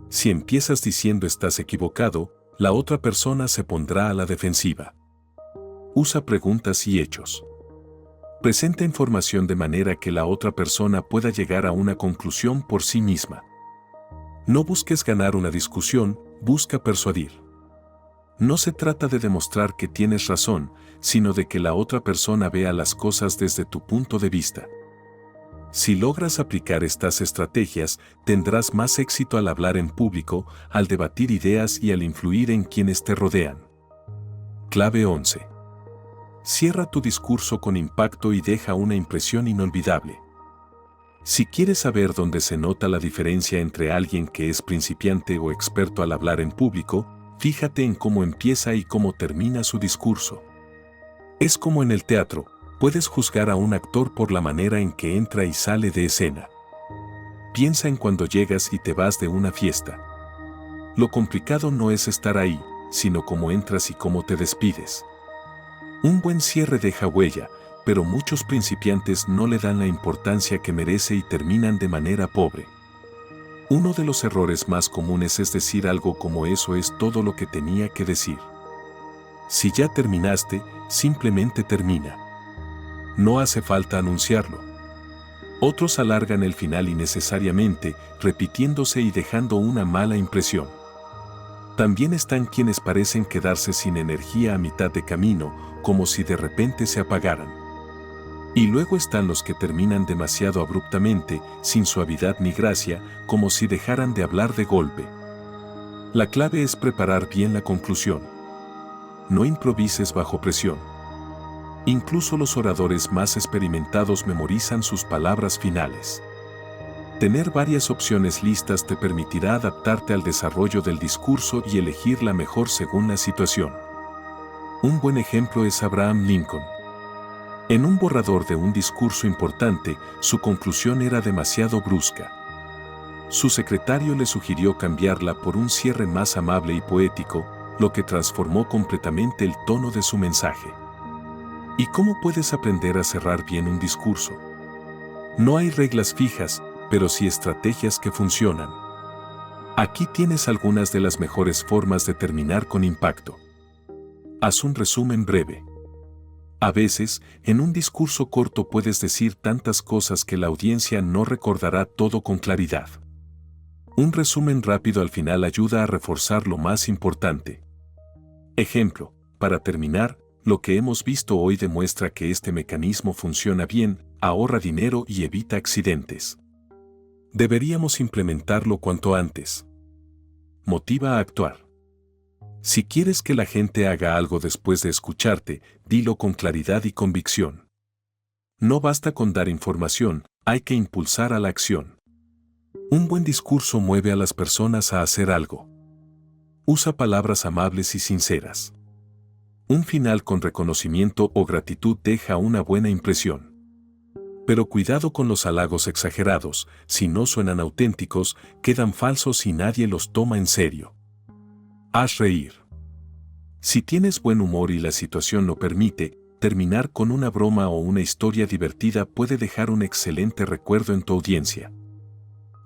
Si empiezas diciendo estás equivocado, la otra persona se pondrá a la defensiva. Usa preguntas y hechos. Presenta información de manera que la otra persona pueda llegar a una conclusión por sí misma. No busques ganar una discusión, busca persuadir. No se trata de demostrar que tienes razón, sino de que la otra persona vea las cosas desde tu punto de vista. Si logras aplicar estas estrategias, tendrás más éxito al hablar en público, al debatir ideas y al influir en quienes te rodean. Clave 11. Cierra tu discurso con impacto y deja una impresión inolvidable. Si quieres saber dónde se nota la diferencia entre alguien que es principiante o experto al hablar en público, fíjate en cómo empieza y cómo termina su discurso. Es como en el teatro, puedes juzgar a un actor por la manera en que entra y sale de escena. Piensa en cuando llegas y te vas de una fiesta. Lo complicado no es estar ahí, sino cómo entras y cómo te despides. Un buen cierre deja huella, pero muchos principiantes no le dan la importancia que merece y terminan de manera pobre. Uno de los errores más comunes es decir algo como eso es todo lo que tenía que decir. Si ya terminaste, simplemente termina. No hace falta anunciarlo. Otros alargan el final innecesariamente, repitiéndose y dejando una mala impresión. También están quienes parecen quedarse sin energía a mitad de camino, como si de repente se apagaran. Y luego están los que terminan demasiado abruptamente, sin suavidad ni gracia, como si dejaran de hablar de golpe. La clave es preparar bien la conclusión. No improvises bajo presión. Incluso los oradores más experimentados memorizan sus palabras finales. Tener varias opciones listas te permitirá adaptarte al desarrollo del discurso y elegir la mejor según la situación. Un buen ejemplo es Abraham Lincoln. En un borrador de un discurso importante, su conclusión era demasiado brusca. Su secretario le sugirió cambiarla por un cierre más amable y poético, lo que transformó completamente el tono de su mensaje. ¿Y cómo puedes aprender a cerrar bien un discurso? No hay reglas fijas, pero sí estrategias que funcionan. Aquí tienes algunas de las mejores formas de terminar con impacto. Haz un resumen breve. A veces, en un discurso corto puedes decir tantas cosas que la audiencia no recordará todo con claridad. Un resumen rápido al final ayuda a reforzar lo más importante. Ejemplo, para terminar, lo que hemos visto hoy demuestra que este mecanismo funciona bien, ahorra dinero y evita accidentes. Deberíamos implementarlo cuanto antes. Motiva a actuar. Si quieres que la gente haga algo después de escucharte, dilo con claridad y convicción. No basta con dar información, hay que impulsar a la acción. Un buen discurso mueve a las personas a hacer algo. Usa palabras amables y sinceras. Un final con reconocimiento o gratitud deja una buena impresión. Pero cuidado con los halagos exagerados, si no suenan auténticos, quedan falsos y nadie los toma en serio. Haz reír. Si tienes buen humor y la situación lo permite, terminar con una broma o una historia divertida puede dejar un excelente recuerdo en tu audiencia.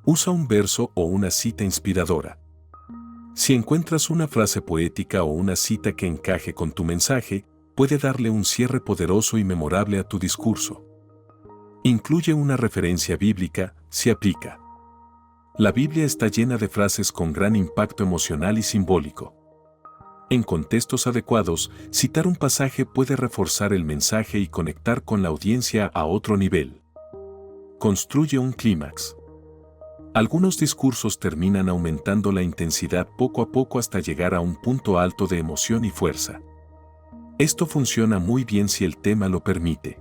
Usa un verso o una cita inspiradora. Si encuentras una frase poética o una cita que encaje con tu mensaje, puede darle un cierre poderoso y memorable a tu discurso. Incluye una referencia bíblica, si aplica. La Biblia está llena de frases con gran impacto emocional y simbólico. En contextos adecuados, citar un pasaje puede reforzar el mensaje y conectar con la audiencia a otro nivel. Construye un clímax. Algunos discursos terminan aumentando la intensidad poco a poco hasta llegar a un punto alto de emoción y fuerza. Esto funciona muy bien si el tema lo permite.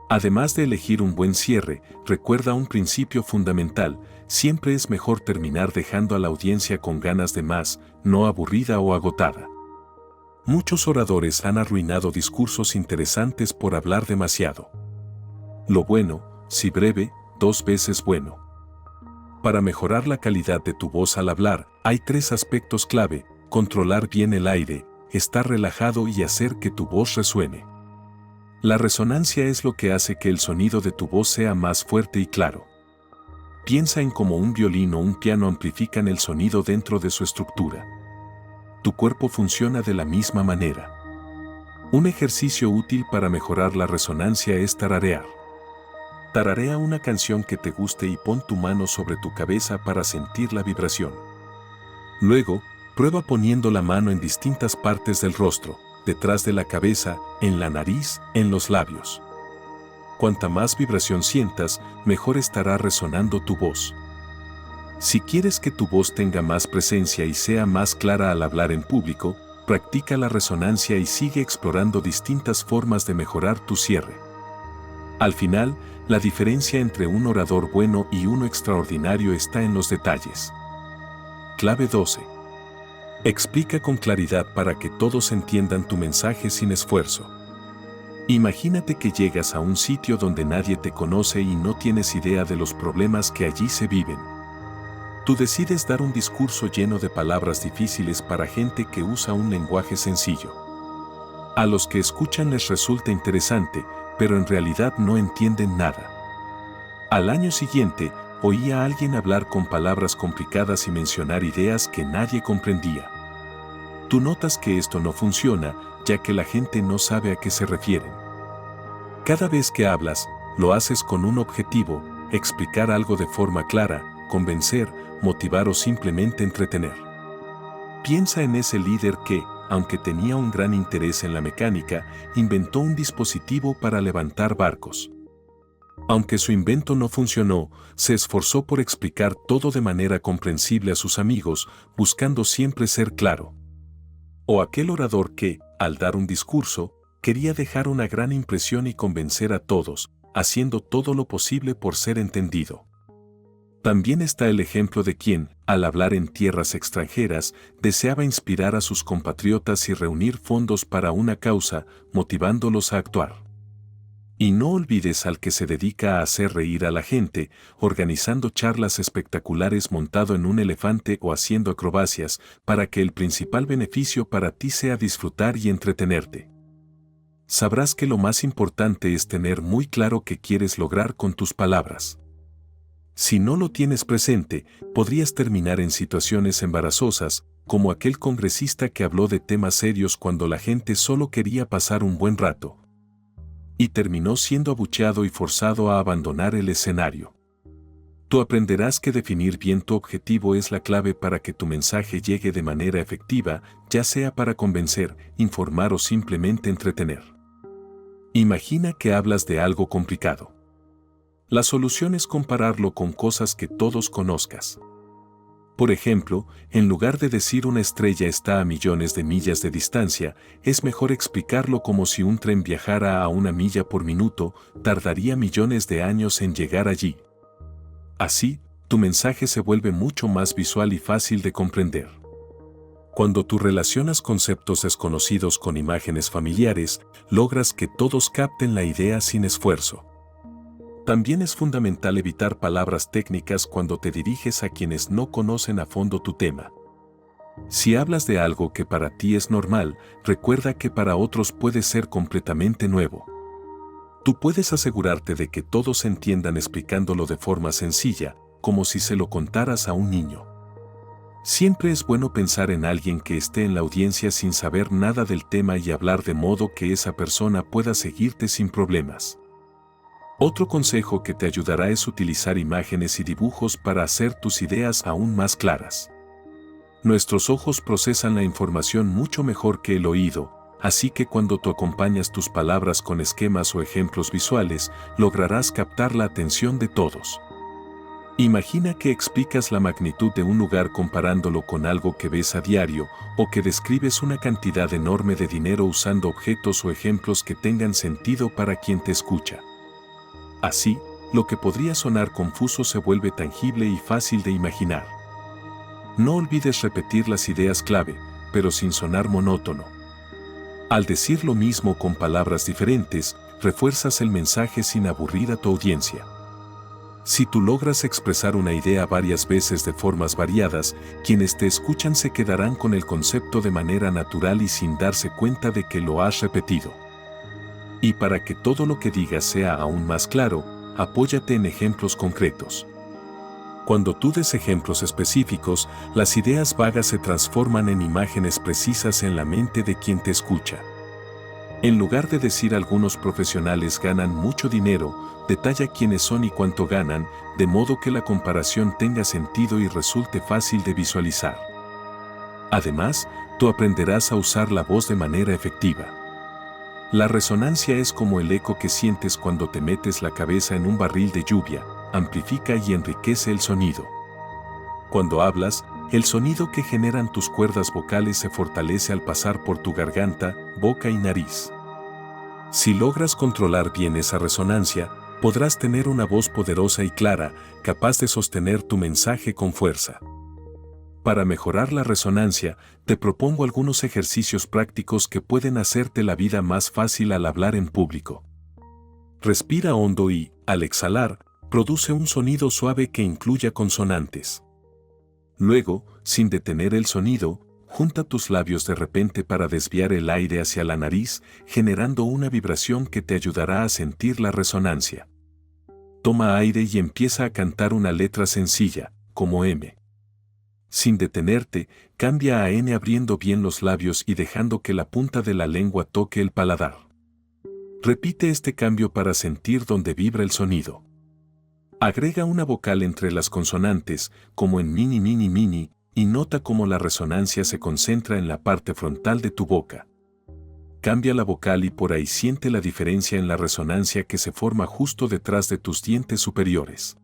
Además de elegir un buen cierre, recuerda un principio fundamental: siempre es mejor terminar dejando a la audiencia con ganas de más, no aburrida o agotada. Muchos oradores han arruinado discursos interesantes por hablar demasiado. Lo bueno, si breve, 2 veces bueno. Para mejorar la calidad de tu voz al hablar, hay 3 aspectos clave: controlar bien el aire, estar relajado y hacer que tu voz resuene. La resonancia es lo que hace que el sonido de tu voz sea más fuerte y claro. Piensa en cómo un violín o un piano amplifican el sonido dentro de su estructura. Tu cuerpo funciona de la misma manera. Un ejercicio útil para mejorar la resonancia es tararear. Tararea una canción que te guste y pon tu mano sobre tu cabeza para sentir la vibración. Luego, prueba poniendo la mano en distintas partes del rostro, detrás de la cabeza, en la nariz, en los labios. Cuanta más vibración sientas, mejor estará resonando tu voz. Si quieres que tu voz tenga más presencia y sea más clara al hablar en público, practica la resonancia y sigue explorando distintas formas de mejorar tu cierre. Al final, la diferencia entre un orador bueno y uno extraordinario está en los detalles. Clave 12. Explica con claridad para que todos entiendan tu mensaje sin esfuerzo. Imagínate que llegas a un sitio donde nadie te conoce y no tienes idea de los problemas que allí se viven. Tú decides dar un discurso lleno de palabras difíciles para gente que usa un lenguaje sencillo. A los que escuchan les resulta interesante, pero en realidad no entienden nada. Al año siguiente, oí a alguien hablar con palabras complicadas y mencionar ideas que nadie comprendía. Tú notas que esto no funciona, ya que la gente no sabe a qué se refieren. Cada vez que hablas, lo haces con un objetivo: explicar algo de forma clara, convencer, motivar o simplemente entretener. Piensa en ese líder que, aunque tenía un gran interés en la mecánica, inventó un dispositivo para levantar barcos. Aunque su invento no funcionó, se esforzó por explicar todo de manera comprensible a sus amigos, buscando siempre ser claro. O aquel orador que, al dar un discurso, quería dejar una gran impresión y convencer a todos, haciendo todo lo posible por ser entendido. También está el ejemplo de quien, al hablar en tierras extranjeras, deseaba inspirar a sus compatriotas y reunir fondos para una causa, motivándolos a actuar. Y no olvides al que se dedica a hacer reír a la gente, organizando charlas espectaculares montado en un elefante o haciendo acrobacias, para que el principal beneficio para ti sea disfrutar y entretenerte. Sabrás que lo más importante es tener muy claro qué quieres lograr con tus palabras. Si no lo tienes presente, podrías terminar en situaciones embarazosas, como aquel congresista que habló de temas serios cuando la gente solo quería pasar un buen rato. Y terminó siendo abucheado y forzado a abandonar el escenario. Tú aprenderás que definir bien tu objetivo es la clave para que tu mensaje llegue de manera efectiva, ya sea para convencer, informar o simplemente entretener. Imagina que hablas de algo complicado. La solución es compararlo con cosas que todos conozcas. Por ejemplo, en lugar de decir una estrella está a millones de millas de distancia, es mejor explicarlo como si un tren viajara a 1 milla por minuto, tardaría millones de años en llegar allí. Así, tu mensaje se vuelve mucho más visual y fácil de comprender. Cuando tú relacionas conceptos desconocidos con imágenes familiares, logras que todos capten la idea sin esfuerzo. También es fundamental evitar palabras técnicas cuando te diriges a quienes no conocen a fondo tu tema. Si hablas de algo que para ti es normal, recuerda que para otros puede ser completamente nuevo. Tú puedes asegurarte de que todos entiendan explicándolo de forma sencilla, como si se lo contaras a un niño. Siempre es bueno pensar en alguien que esté en la audiencia sin saber nada del tema y hablar de modo que esa persona pueda seguirte sin problemas. Otro consejo que te ayudará es utilizar imágenes y dibujos para hacer tus ideas aún más claras. Nuestros ojos procesan la información mucho mejor que el oído, así que cuando tú acompañas tus palabras con esquemas o ejemplos visuales, lograrás captar la atención de todos. Imagina que explicas la magnitud de un lugar comparándolo con algo que ves a diario, o que describes una cantidad enorme de dinero usando objetos o ejemplos que tengan sentido para quien te escucha. Así, lo que podría sonar confuso se vuelve tangible y fácil de imaginar. No olvides repetir las ideas clave, pero sin sonar monótono. Al decir lo mismo con palabras diferentes, refuerzas el mensaje sin aburrir a tu audiencia. Si tú logras expresar una idea varias veces de formas variadas, quienes te escuchan se quedarán con el concepto de manera natural y sin darse cuenta de que lo has repetido. Y para que todo lo que digas sea aún más claro, apóyate en ejemplos concretos. Cuando tú des ejemplos específicos, las ideas vagas se transforman en imágenes precisas en la mente de quien te escucha. En lugar de decir algunos profesionales ganan mucho dinero, detalla quiénes son y cuánto ganan, de modo que la comparación tenga sentido y resulte fácil de visualizar. Además, tú aprenderás a usar la voz de manera efectiva. La resonancia es como el eco que sientes cuando te metes la cabeza en un barril de lluvia, amplifica y enriquece el sonido. Cuando hablas, el sonido que generan tus cuerdas vocales se fortalece al pasar por tu garganta, boca y nariz. Si logras controlar bien esa resonancia, podrás tener una voz poderosa y clara, capaz de sostener tu mensaje con fuerza. Para mejorar la resonancia, te propongo algunos ejercicios prácticos que pueden hacerte la vida más fácil al hablar en público. Respira hondo y, al exhalar, produce un sonido suave que incluya consonantes. Luego, sin detener el sonido, junta tus labios de repente para desviar el aire hacia la nariz, generando una vibración que te ayudará a sentir la resonancia. Toma aire y empieza a cantar una letra sencilla, como M. Sin detenerte, cambia a N abriendo bien los labios y dejando que la punta de la lengua toque el paladar. Repite este cambio para sentir dónde vibra el sonido. Agrega una vocal entre las consonantes, como en mini mini mini, y nota cómo la resonancia se concentra en la parte frontal de tu boca. Cambia la vocal y por ahí siente la diferencia en la resonancia que se forma justo detrás de tus dientes superiores.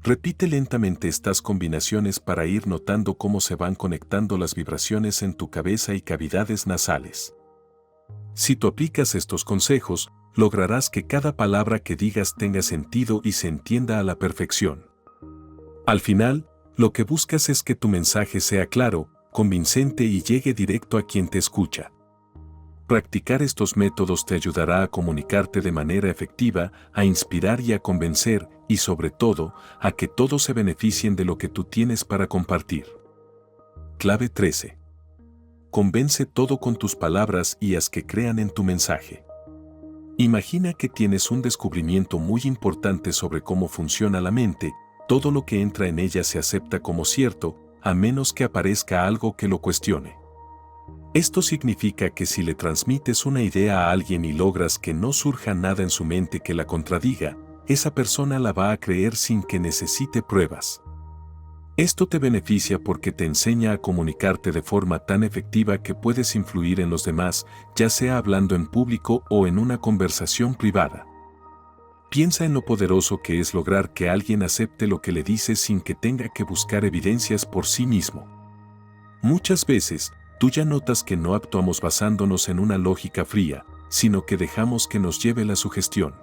Repite lentamente estas combinaciones para ir notando cómo se van conectando las vibraciones en tu cabeza y cavidades nasales. Si tú aplicas estos consejos, lograrás que cada palabra que digas tenga sentido y se entienda a la perfección. Al final, lo que buscas es que tu mensaje sea claro, convincente y llegue directo a quien te escucha. Practicar estos métodos te ayudará a comunicarte de manera efectiva, a inspirar y a convencer, y sobre todo, a que todos se beneficien de lo que tú tienes para compartir. Clave 13. Convence todo con tus palabras y haz que crean en tu mensaje. Imagina que tienes un descubrimiento muy importante sobre cómo funciona la mente. Todo lo que entra en ella se acepta como cierto, a menos que aparezca algo que lo cuestione. Esto significa que si le transmites una idea a alguien y logras que no surja nada en su mente que la contradiga, esa persona la va a creer sin que necesite pruebas. Esto te beneficia porque te enseña a comunicarte de forma tan efectiva que puedes influir en los demás, ya sea hablando en público o en una conversación privada. Piensa en lo poderoso que es lograr que alguien acepte lo que le dices sin que tenga que buscar evidencias por sí mismo. Muchas veces, tú ya notas que no actuamos basándonos en una lógica fría, sino que dejamos que nos lleve la sugestión.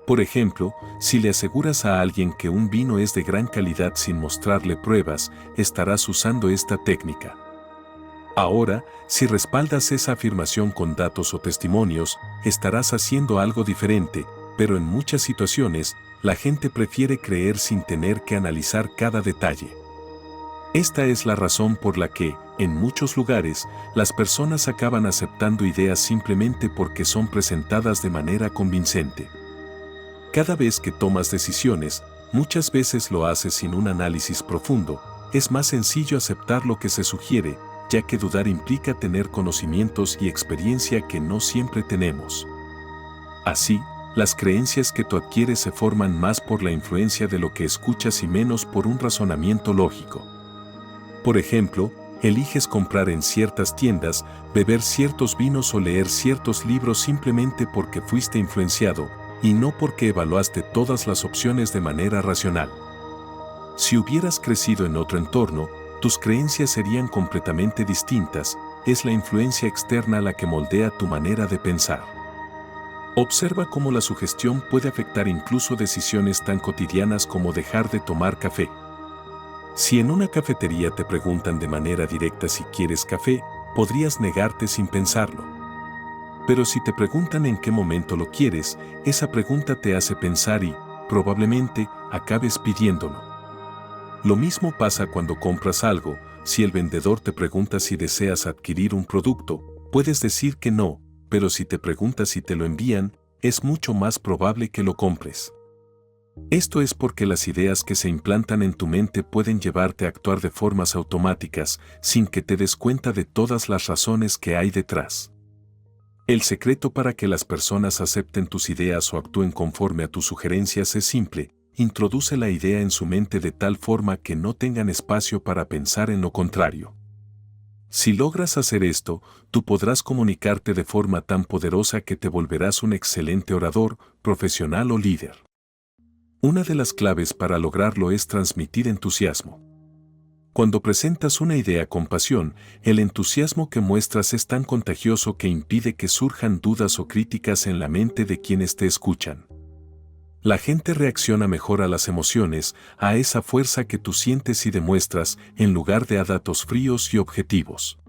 Por ejemplo, si le aseguras a alguien que un vino es de gran calidad sin mostrarle pruebas, estarás usando esta técnica. Ahora, si respaldas esa afirmación con datos o testimonios, estarás haciendo algo diferente, pero en muchas situaciones, la gente prefiere creer sin tener que analizar cada detalle. Esta es la razón por la que, en muchos lugares, las personas acaban aceptando ideas simplemente porque son presentadas de manera convincente. Cada vez que tomas decisiones, muchas veces lo haces sin un análisis profundo, es más sencillo aceptar lo que se sugiere, ya que dudar implica tener conocimientos y experiencia que no siempre tenemos. Así, las creencias que tú adquieres se forman más por la influencia de lo que escuchas y menos por un razonamiento lógico. Por ejemplo, eliges comprar en ciertas tiendas, beber ciertos vinos o leer ciertos libros simplemente porque fuiste influenciado, y no porque evaluaste todas las opciones de manera racional. Si hubieras crecido en otro entorno, tus creencias serían completamente distintas, es la influencia externa la que moldea tu manera de pensar. Observa cómo la sugestión puede afectar incluso decisiones tan cotidianas como dejar de tomar café. Si en una cafetería te preguntan de manera directa si quieres café, podrías negarte sin pensarlo. Pero si te preguntan en qué momento lo quieres, esa pregunta te hace pensar y, probablemente, acabes pidiéndolo. Lo mismo pasa cuando compras algo. Si el vendedor te pregunta si deseas adquirir un producto, puedes decir que no, pero si te pregunta si te lo envían, es mucho más probable que lo compres. Esto es porque las ideas que se implantan en tu mente pueden llevarte a actuar de formas automáticas, sin que te des cuenta de todas las razones que hay detrás. El secreto para que las personas acepten tus ideas o actúen conforme a tus sugerencias es simple: introduce la idea en su mente de tal forma que no tengan espacio para pensar en lo contrario. Si logras hacer esto, tú podrás comunicarte de forma tan poderosa que te volverás un excelente orador, profesional o líder. Una de las claves para lograrlo es transmitir entusiasmo. Cuando presentas una idea con pasión, el entusiasmo que muestras es tan contagioso que impide que surjan dudas o críticas en la mente de quienes te escuchan. La gente reacciona mejor a las emociones, a esa fuerza que tú sientes y demuestras, en lugar de a datos fríos y objetivos.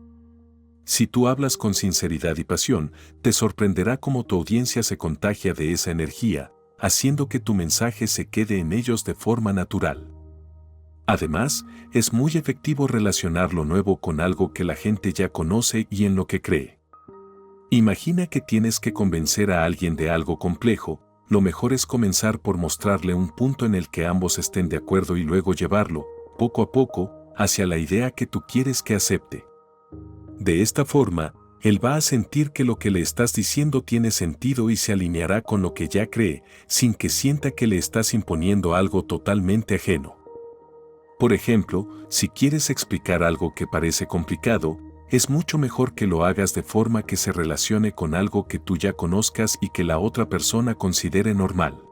Si tú hablas con sinceridad y pasión, te sorprenderá cómo tu audiencia se contagia de esa energía, haciendo que tu mensaje se quede en ellos de forma natural. Además, es muy efectivo relacionar lo nuevo con algo que la gente ya conoce y en lo que cree. Imagina que tienes que convencer a alguien de algo complejo. Lo mejor es comenzar por mostrarle un punto en el que ambos estén de acuerdo y luego llevarlo, poco a poco, hacia la idea que tú quieres que acepte. De esta forma, él va a sentir que lo que le estás diciendo tiene sentido y se alineará con lo que ya cree, sin que sienta que le estás imponiendo algo totalmente ajeno. Por ejemplo, si quieres explicar algo que parece complicado, es mucho mejor que lo hagas de forma que se relacione con algo que tú ya conozcas y que la otra persona considere normal.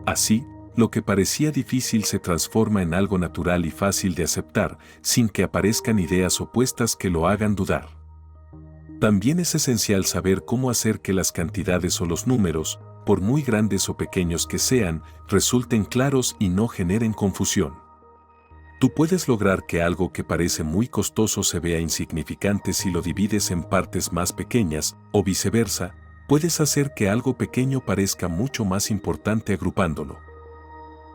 Así, lo que parecía difícil se transforma en algo natural y fácil de aceptar, sin que aparezcan ideas opuestas que lo hagan dudar. También es esencial saber cómo hacer que las cantidades o los números, por muy grandes o pequeños que sean, resulten claros y no generen confusión. Tú puedes lograr que algo que parece muy costoso se vea insignificante si lo divides en partes más pequeñas, o viceversa, puedes hacer que algo pequeño parezca mucho más importante agrupándolo.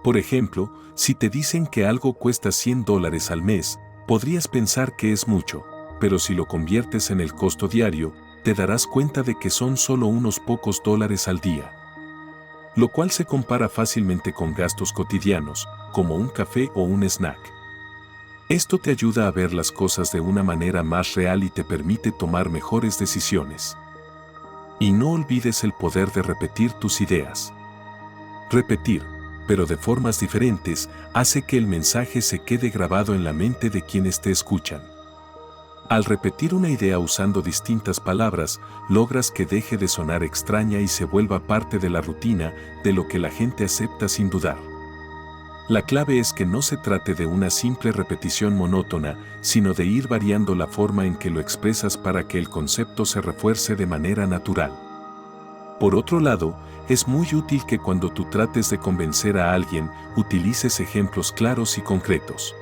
Por ejemplo, si te dicen que algo cuesta $100 al mes, podrías pensar que es mucho, pero si lo conviertes en el costo diario, te darás cuenta de que son solo unos pocos dólares al día. Lo cual se compara fácilmente con gastos cotidianos, como un café o un snack. Esto te ayuda a ver las cosas de una manera más real y te permite tomar mejores decisiones. Y no olvides el poder de repetir tus ideas. Repetir, pero de formas diferentes, hace que el mensaje se quede grabado en la mente de quienes te escuchan. Al repetir una idea usando distintas palabras, logras que deje de sonar extraña y se vuelva parte de la rutina, de lo que la gente acepta sin dudar. La clave es que no se trate de una simple repetición monótona, sino de ir variando la forma en que lo expresas para que el concepto se refuerce de manera natural. Por otro lado, es muy útil que cuando tú trates de convencer a alguien, utilices ejemplos claros y concretos.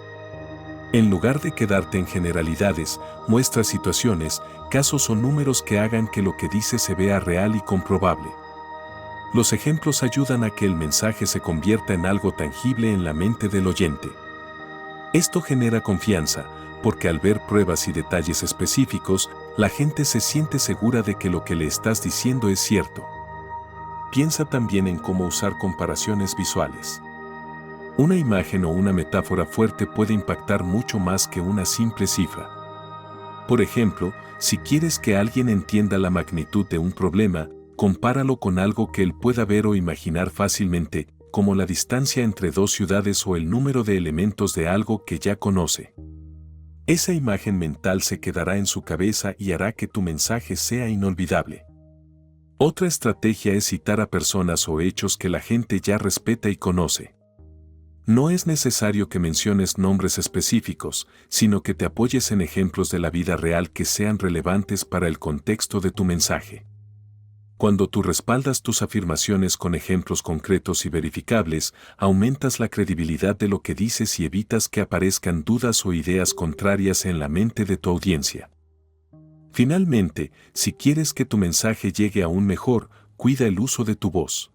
En lugar de quedarte en generalidades, muestra situaciones, casos o números que hagan que lo que dices se vea real y comprobable. Los ejemplos ayudan a que el mensaje se convierta en algo tangible en la mente del oyente. Esto genera confianza, porque al ver pruebas y detalles específicos, la gente se siente segura de que lo que le estás diciendo es cierto. Piensa también en cómo usar comparaciones visuales. Una imagen o una metáfora fuerte puede impactar mucho más que una simple cifra. Por ejemplo, si quieres que alguien entienda la magnitud de un problema, compáralo con algo que él pueda ver o imaginar fácilmente, como la distancia entre dos ciudades o el número de elementos de algo que ya conoce. Esa imagen mental se quedará en su cabeza y hará que tu mensaje sea inolvidable. Otra estrategia es citar a personas o hechos que la gente ya respeta y conoce. No es necesario que menciones nombres específicos, sino que te apoyes en ejemplos de la vida real que sean relevantes para el contexto de tu mensaje. Cuando tú respaldas tus afirmaciones con ejemplos concretos y verificables, aumentas la credibilidad de lo que dices y evitas que aparezcan dudas o ideas contrarias en la mente de tu audiencia. Finalmente, si quieres que tu mensaje llegue aún mejor, cuida el uso de tu voz.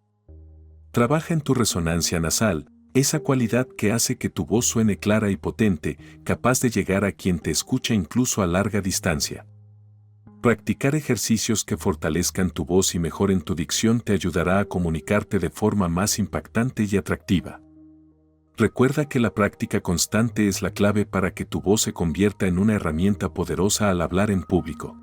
Trabaja en tu resonancia nasal, esa cualidad que hace que tu voz suene clara y potente, capaz de llegar a quien te escucha incluso a larga distancia. Practicar ejercicios que fortalezcan tu voz y mejoren tu dicción te ayudará a comunicarte de forma más impactante y atractiva. Recuerda que la práctica constante es la clave para que tu voz se convierta en una herramienta poderosa al hablar en público.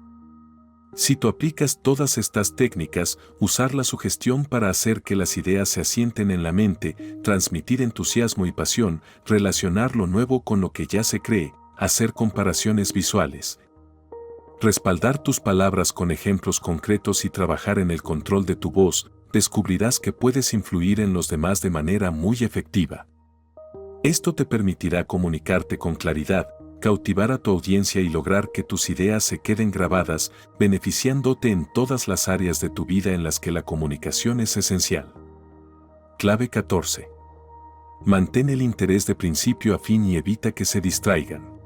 Si tú aplicas todas estas técnicas, usar la sugestión para hacer que las ideas se asienten en la mente, transmitir entusiasmo y pasión, relacionar lo nuevo con lo que ya se cree, hacer comparaciones visuales, respaldar tus palabras con ejemplos concretos y trabajar en el control de tu voz, descubrirás que puedes influir en los demás de manera muy efectiva. Esto te permitirá comunicarte con claridad, cautivar a tu audiencia y lograr que tus ideas se queden grabadas, beneficiándote en todas las áreas de tu vida en las que la comunicación es esencial. Clave 14. Mantén el interés de principio a fin y evita que se distraigan.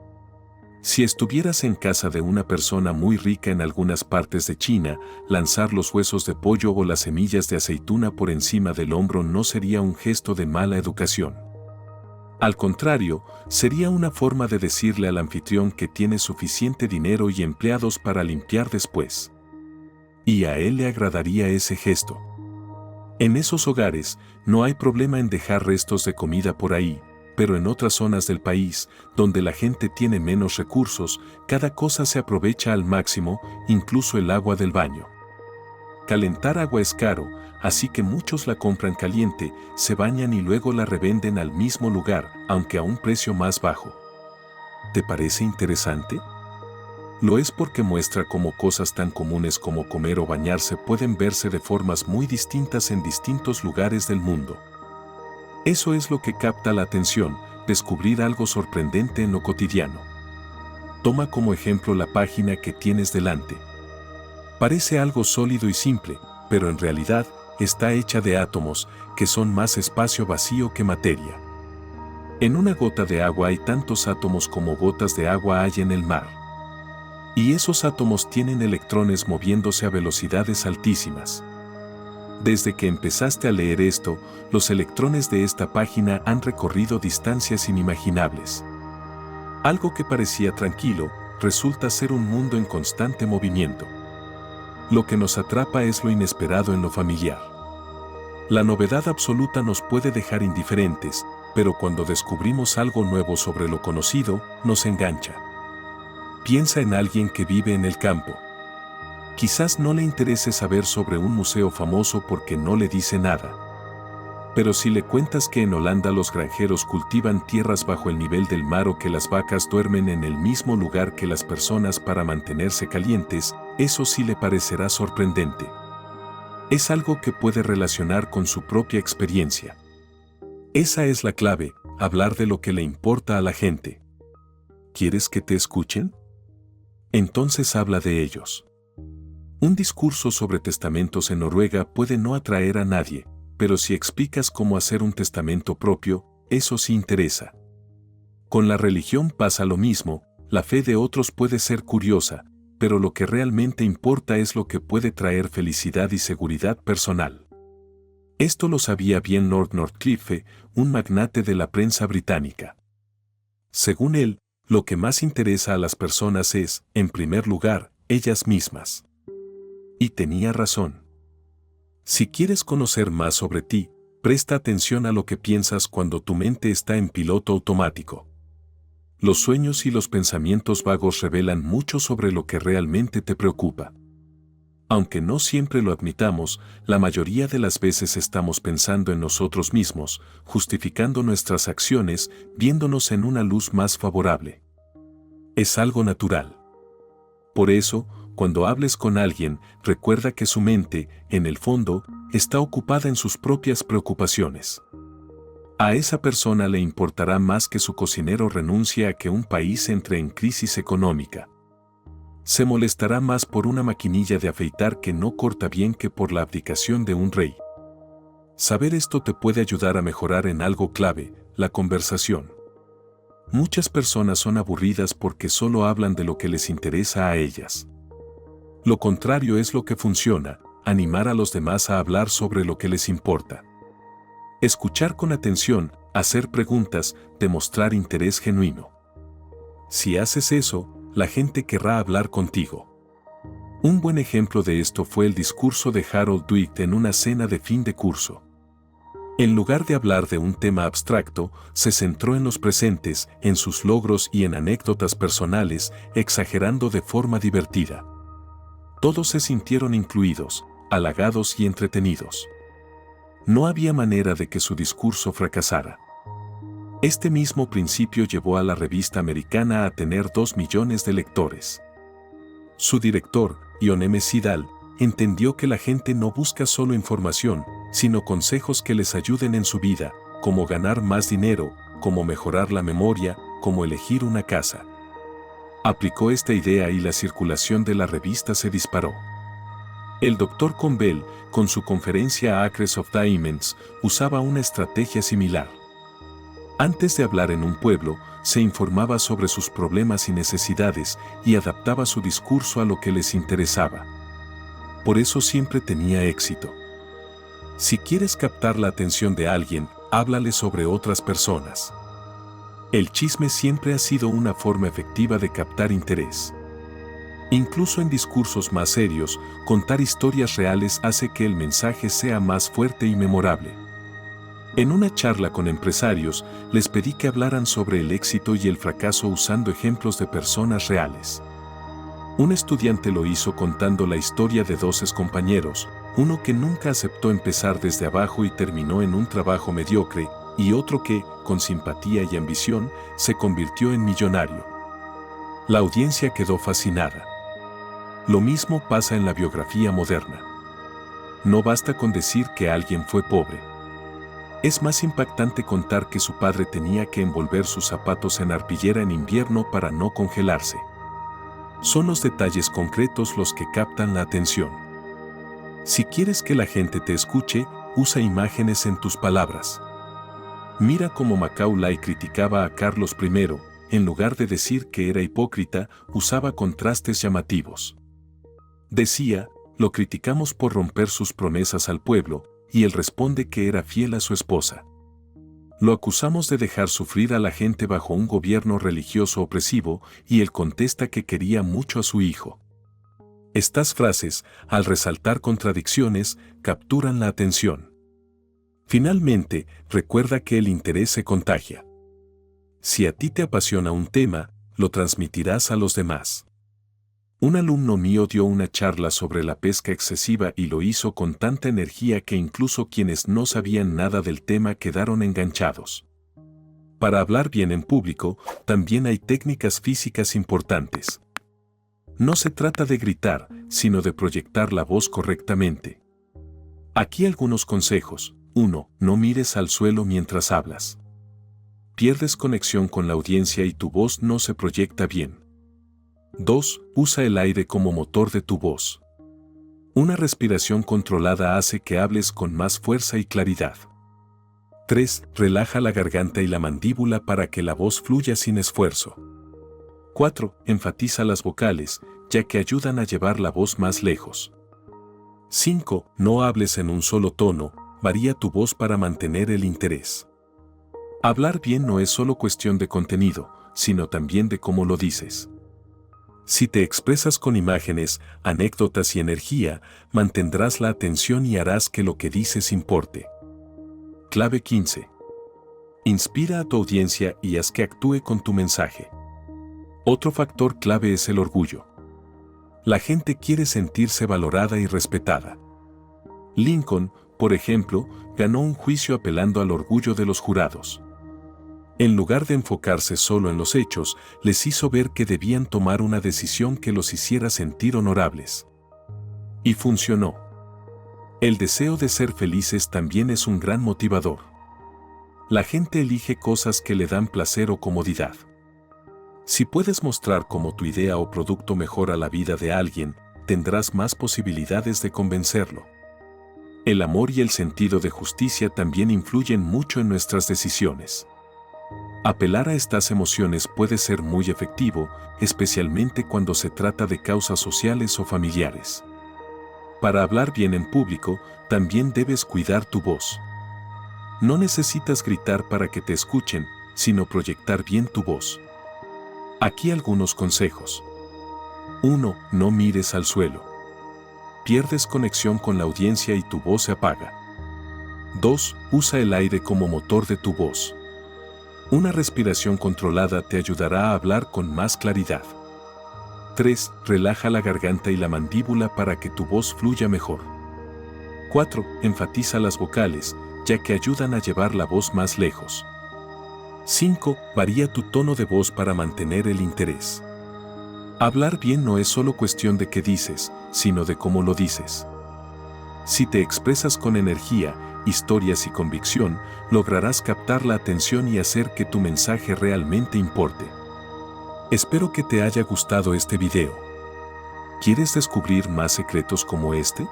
Si estuvieras en casa de una persona muy rica en algunas partes de China, lanzar los huesos de pollo o las semillas de aceituna por encima del hombro no sería un gesto de mala educación. Al contrario, sería una forma de decirle al anfitrión que tiene suficiente dinero y empleados para limpiar después. Y a él le agradaría ese gesto. En esos hogares, no hay problema en dejar restos de comida por ahí, pero en otras zonas del país, donde la gente tiene menos recursos, cada cosa se aprovecha al máximo, incluso el agua del baño. Calentar agua es caro, así que muchos la compran caliente, se bañan y luego la revenden al mismo lugar, aunque a un precio más bajo. ¿Te parece interesante? Lo es porque muestra cómo cosas tan comunes como comer o bañarse pueden verse de formas muy distintas en distintos lugares del mundo. Eso es lo que capta la atención, descubrir algo sorprendente en lo cotidiano. Toma como ejemplo la página que tienes delante. Parece algo sólido y simple, pero en realidad está hecha de átomos, que son más espacio vacío que materia. En una gota de agua hay tantos átomos como gotas de agua hay en el mar. Y esos átomos tienen electrones moviéndose a velocidades altísimas. Desde que empezaste a leer esto, los electrones de esta página han recorrido distancias inimaginables. Algo que parecía tranquilo, resulta ser un mundo en constante movimiento. Lo que nos atrapa es lo inesperado en lo familiar. La novedad absoluta nos puede dejar indiferentes, pero cuando descubrimos algo nuevo sobre lo conocido, nos engancha. Piensa en alguien que vive en el campo. Quizás no le interese saber sobre un museo famoso porque no le dice nada. Pero si le cuentas que en Holanda los granjeros cultivan tierras bajo el nivel del mar o que las vacas duermen en el mismo lugar que las personas para mantenerse calientes, eso sí le parecerá sorprendente. Es algo que puede relacionar con su propia experiencia. Esa es la clave, hablar de lo que le importa a la gente. ¿Quieres que te escuchen? Entonces habla de ellos. Un discurso sobre testamentos en Noruega puede no atraer a nadie, pero si explicas cómo hacer un testamento propio, eso sí interesa. Con la religión pasa lo mismo, la fe de otros puede ser curiosa, pero lo que realmente importa es lo que puede traer felicidad y seguridad personal. Esto lo sabía bien Lord Northcliffe, un magnate de la prensa británica. Según él, lo que más interesa a las personas es, en primer lugar, ellas mismas. Y tenía razón. Si quieres conocer más sobre ti, presta atención a lo que piensas cuando tu mente está en piloto automático. Los sueños y los pensamientos vagos revelan mucho sobre lo que realmente te preocupa. Aunque no siempre lo admitamos, la mayoría de las veces estamos pensando en nosotros mismos, justificando nuestras acciones, viéndonos en una luz más favorable. Es algo natural. Por eso, cuando hables con alguien, recuerda que su mente, en el fondo, está ocupada en sus propias preocupaciones. A esa persona le importará más que su cocinero renuncie a que un país entre en crisis económica. Se molestará más por una maquinilla de afeitar que no corta bien que por la abdicación de un rey. Saber esto te puede ayudar a mejorar en algo clave, la conversación. Muchas personas son aburridas porque solo hablan de lo que les interesa a ellas. Lo contrario es lo que funciona, animar a los demás a hablar sobre lo que les importa. Escuchar con atención, hacer preguntas, demostrar interés genuino. Si haces eso, la gente querrá hablar contigo. Un buen ejemplo de esto fue el discurso de Harold Dwight en una cena de fin de curso. En lugar de hablar de un tema abstracto, se centró en los presentes, en sus logros y en anécdotas personales, exagerando de forma divertida. Todos se sintieron incluidos, halagados y entretenidos. No había manera de que su discurso fracasara. Este mismo principio llevó a la revista americana a tener 2 millones de lectores. Su director, Ion M. Sidal, entendió que la gente no busca solo información, sino consejos que les ayuden en su vida, como ganar más dinero, cómo mejorar la memoria, cómo elegir una casa. Aplicó esta idea y la circulación de la revista se disparó. El Dr. Campbell, con su conferencia Acres of Diamonds, usaba una estrategia similar. Antes de hablar en un pueblo, se informaba sobre sus problemas y necesidades y adaptaba su discurso a lo que les interesaba. Por eso siempre tenía éxito. Si quieres captar la atención de alguien, háblale sobre otras personas. El chisme siempre ha sido una forma efectiva de captar interés. Incluso en discursos más serios, contar historias reales hace que el mensaje sea más fuerte y memorable. En una charla con empresarios, les pedí que hablaran sobre el éxito y el fracaso usando ejemplos de personas reales. Un estudiante lo hizo contando la historia de 2 excompañeros, uno que nunca aceptó empezar desde abajo y terminó en un trabajo mediocre, y otro que, con simpatía y ambición, se convirtió en millonario. La audiencia quedó fascinada. Lo mismo pasa en la biografía moderna. No basta con decir que alguien fue pobre. Es más impactante contar que su padre tenía que envolver sus zapatos en arpillera en invierno para no congelarse. Son los detalles concretos los que captan la atención. Si quieres que la gente te escuche, usa imágenes en tus palabras. Mira cómo Macaulay criticaba a Carlos I, en lugar de decir que era hipócrita, usaba contrastes llamativos. Decía, lo criticamos por romper sus promesas al pueblo, y él responde que era fiel a su esposa. Lo acusamos de dejar sufrir a la gente bajo un gobierno religioso opresivo, y él contesta que quería mucho a su hijo. Estas frases, al resaltar contradicciones, capturan la atención. Finalmente, recuerda que el interés se contagia. Si a ti te apasiona un tema, lo transmitirás a los demás. Un alumno mío dio una charla sobre la pesca excesiva y lo hizo con tanta energía que incluso quienes no sabían nada del tema quedaron enganchados. Para hablar bien en público, también hay técnicas físicas importantes. No se trata de gritar, sino de proyectar la voz correctamente. Aquí algunos consejos. 1. No mires al suelo mientras hablas. Pierdes conexión con la audiencia y tu voz no se proyecta bien. 2. Usa el aire como motor de tu voz. Una respiración controlada hace que hables con más fuerza y claridad. 3. Relaja la garganta y la mandíbula para que la voz fluya sin esfuerzo. 4. Enfatiza las vocales, ya que ayudan a llevar la voz más lejos. 5. No hables en un solo tono, varía tu voz para mantener el interés. Hablar bien no es solo cuestión de contenido, sino también de cómo lo dices. Si te expresas con imágenes, anécdotas y energía, mantendrás la atención y harás que lo que dices importe. Clave 15. Inspira a tu audiencia y haz que actúe con tu mensaje. Otro factor clave es el orgullo. La gente quiere sentirse valorada y respetada. Lincoln, por ejemplo, ganó un juicio apelando al orgullo de los jurados. En lugar de enfocarse solo en los hechos, les hizo ver que debían tomar una decisión que los hiciera sentir honorables. Y funcionó. El deseo de ser felices también es un gran motivador. La gente elige cosas que le dan placer o comodidad. Si puedes mostrar cómo tu idea o producto mejora la vida de alguien, tendrás más posibilidades de convencerlo. El amor y el sentido de justicia también influyen mucho en nuestras decisiones. Apelar a estas emociones puede ser muy efectivo, especialmente cuando se trata de causas sociales o familiares. Para hablar bien en público, también debes cuidar tu voz. No necesitas gritar para que te escuchen, sino proyectar bien tu voz. Aquí algunos consejos. 1. No mires al suelo. Pierdes conexión con la audiencia y tu voz se apaga. 2. Usa el aire como motor de tu voz. Una respiración controlada te ayudará a hablar con más claridad. 3. Relaja la garganta y la mandíbula para que tu voz fluya mejor. 4. Enfatiza las vocales, ya que ayudan a llevar la voz más lejos. 5. Varía tu tono de voz para mantener el interés. Hablar bien no es solo cuestión de qué dices, sino de cómo lo dices. Si te expresas con energía, historias y convicción, lograrás captar la atención y hacer que tu mensaje realmente importe. Espero que te haya gustado este video. ¿Quieres descubrir más secretos como este?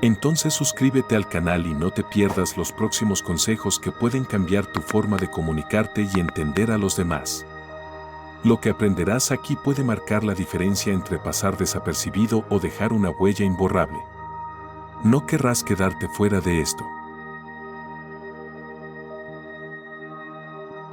Entonces suscríbete al canal y no te pierdas los próximos consejos que pueden cambiar tu forma de comunicarte y entender a los demás. Lo que aprenderás aquí puede marcar la diferencia entre pasar desapercibido o dejar una huella imborrable. No querrás quedarte fuera de esto.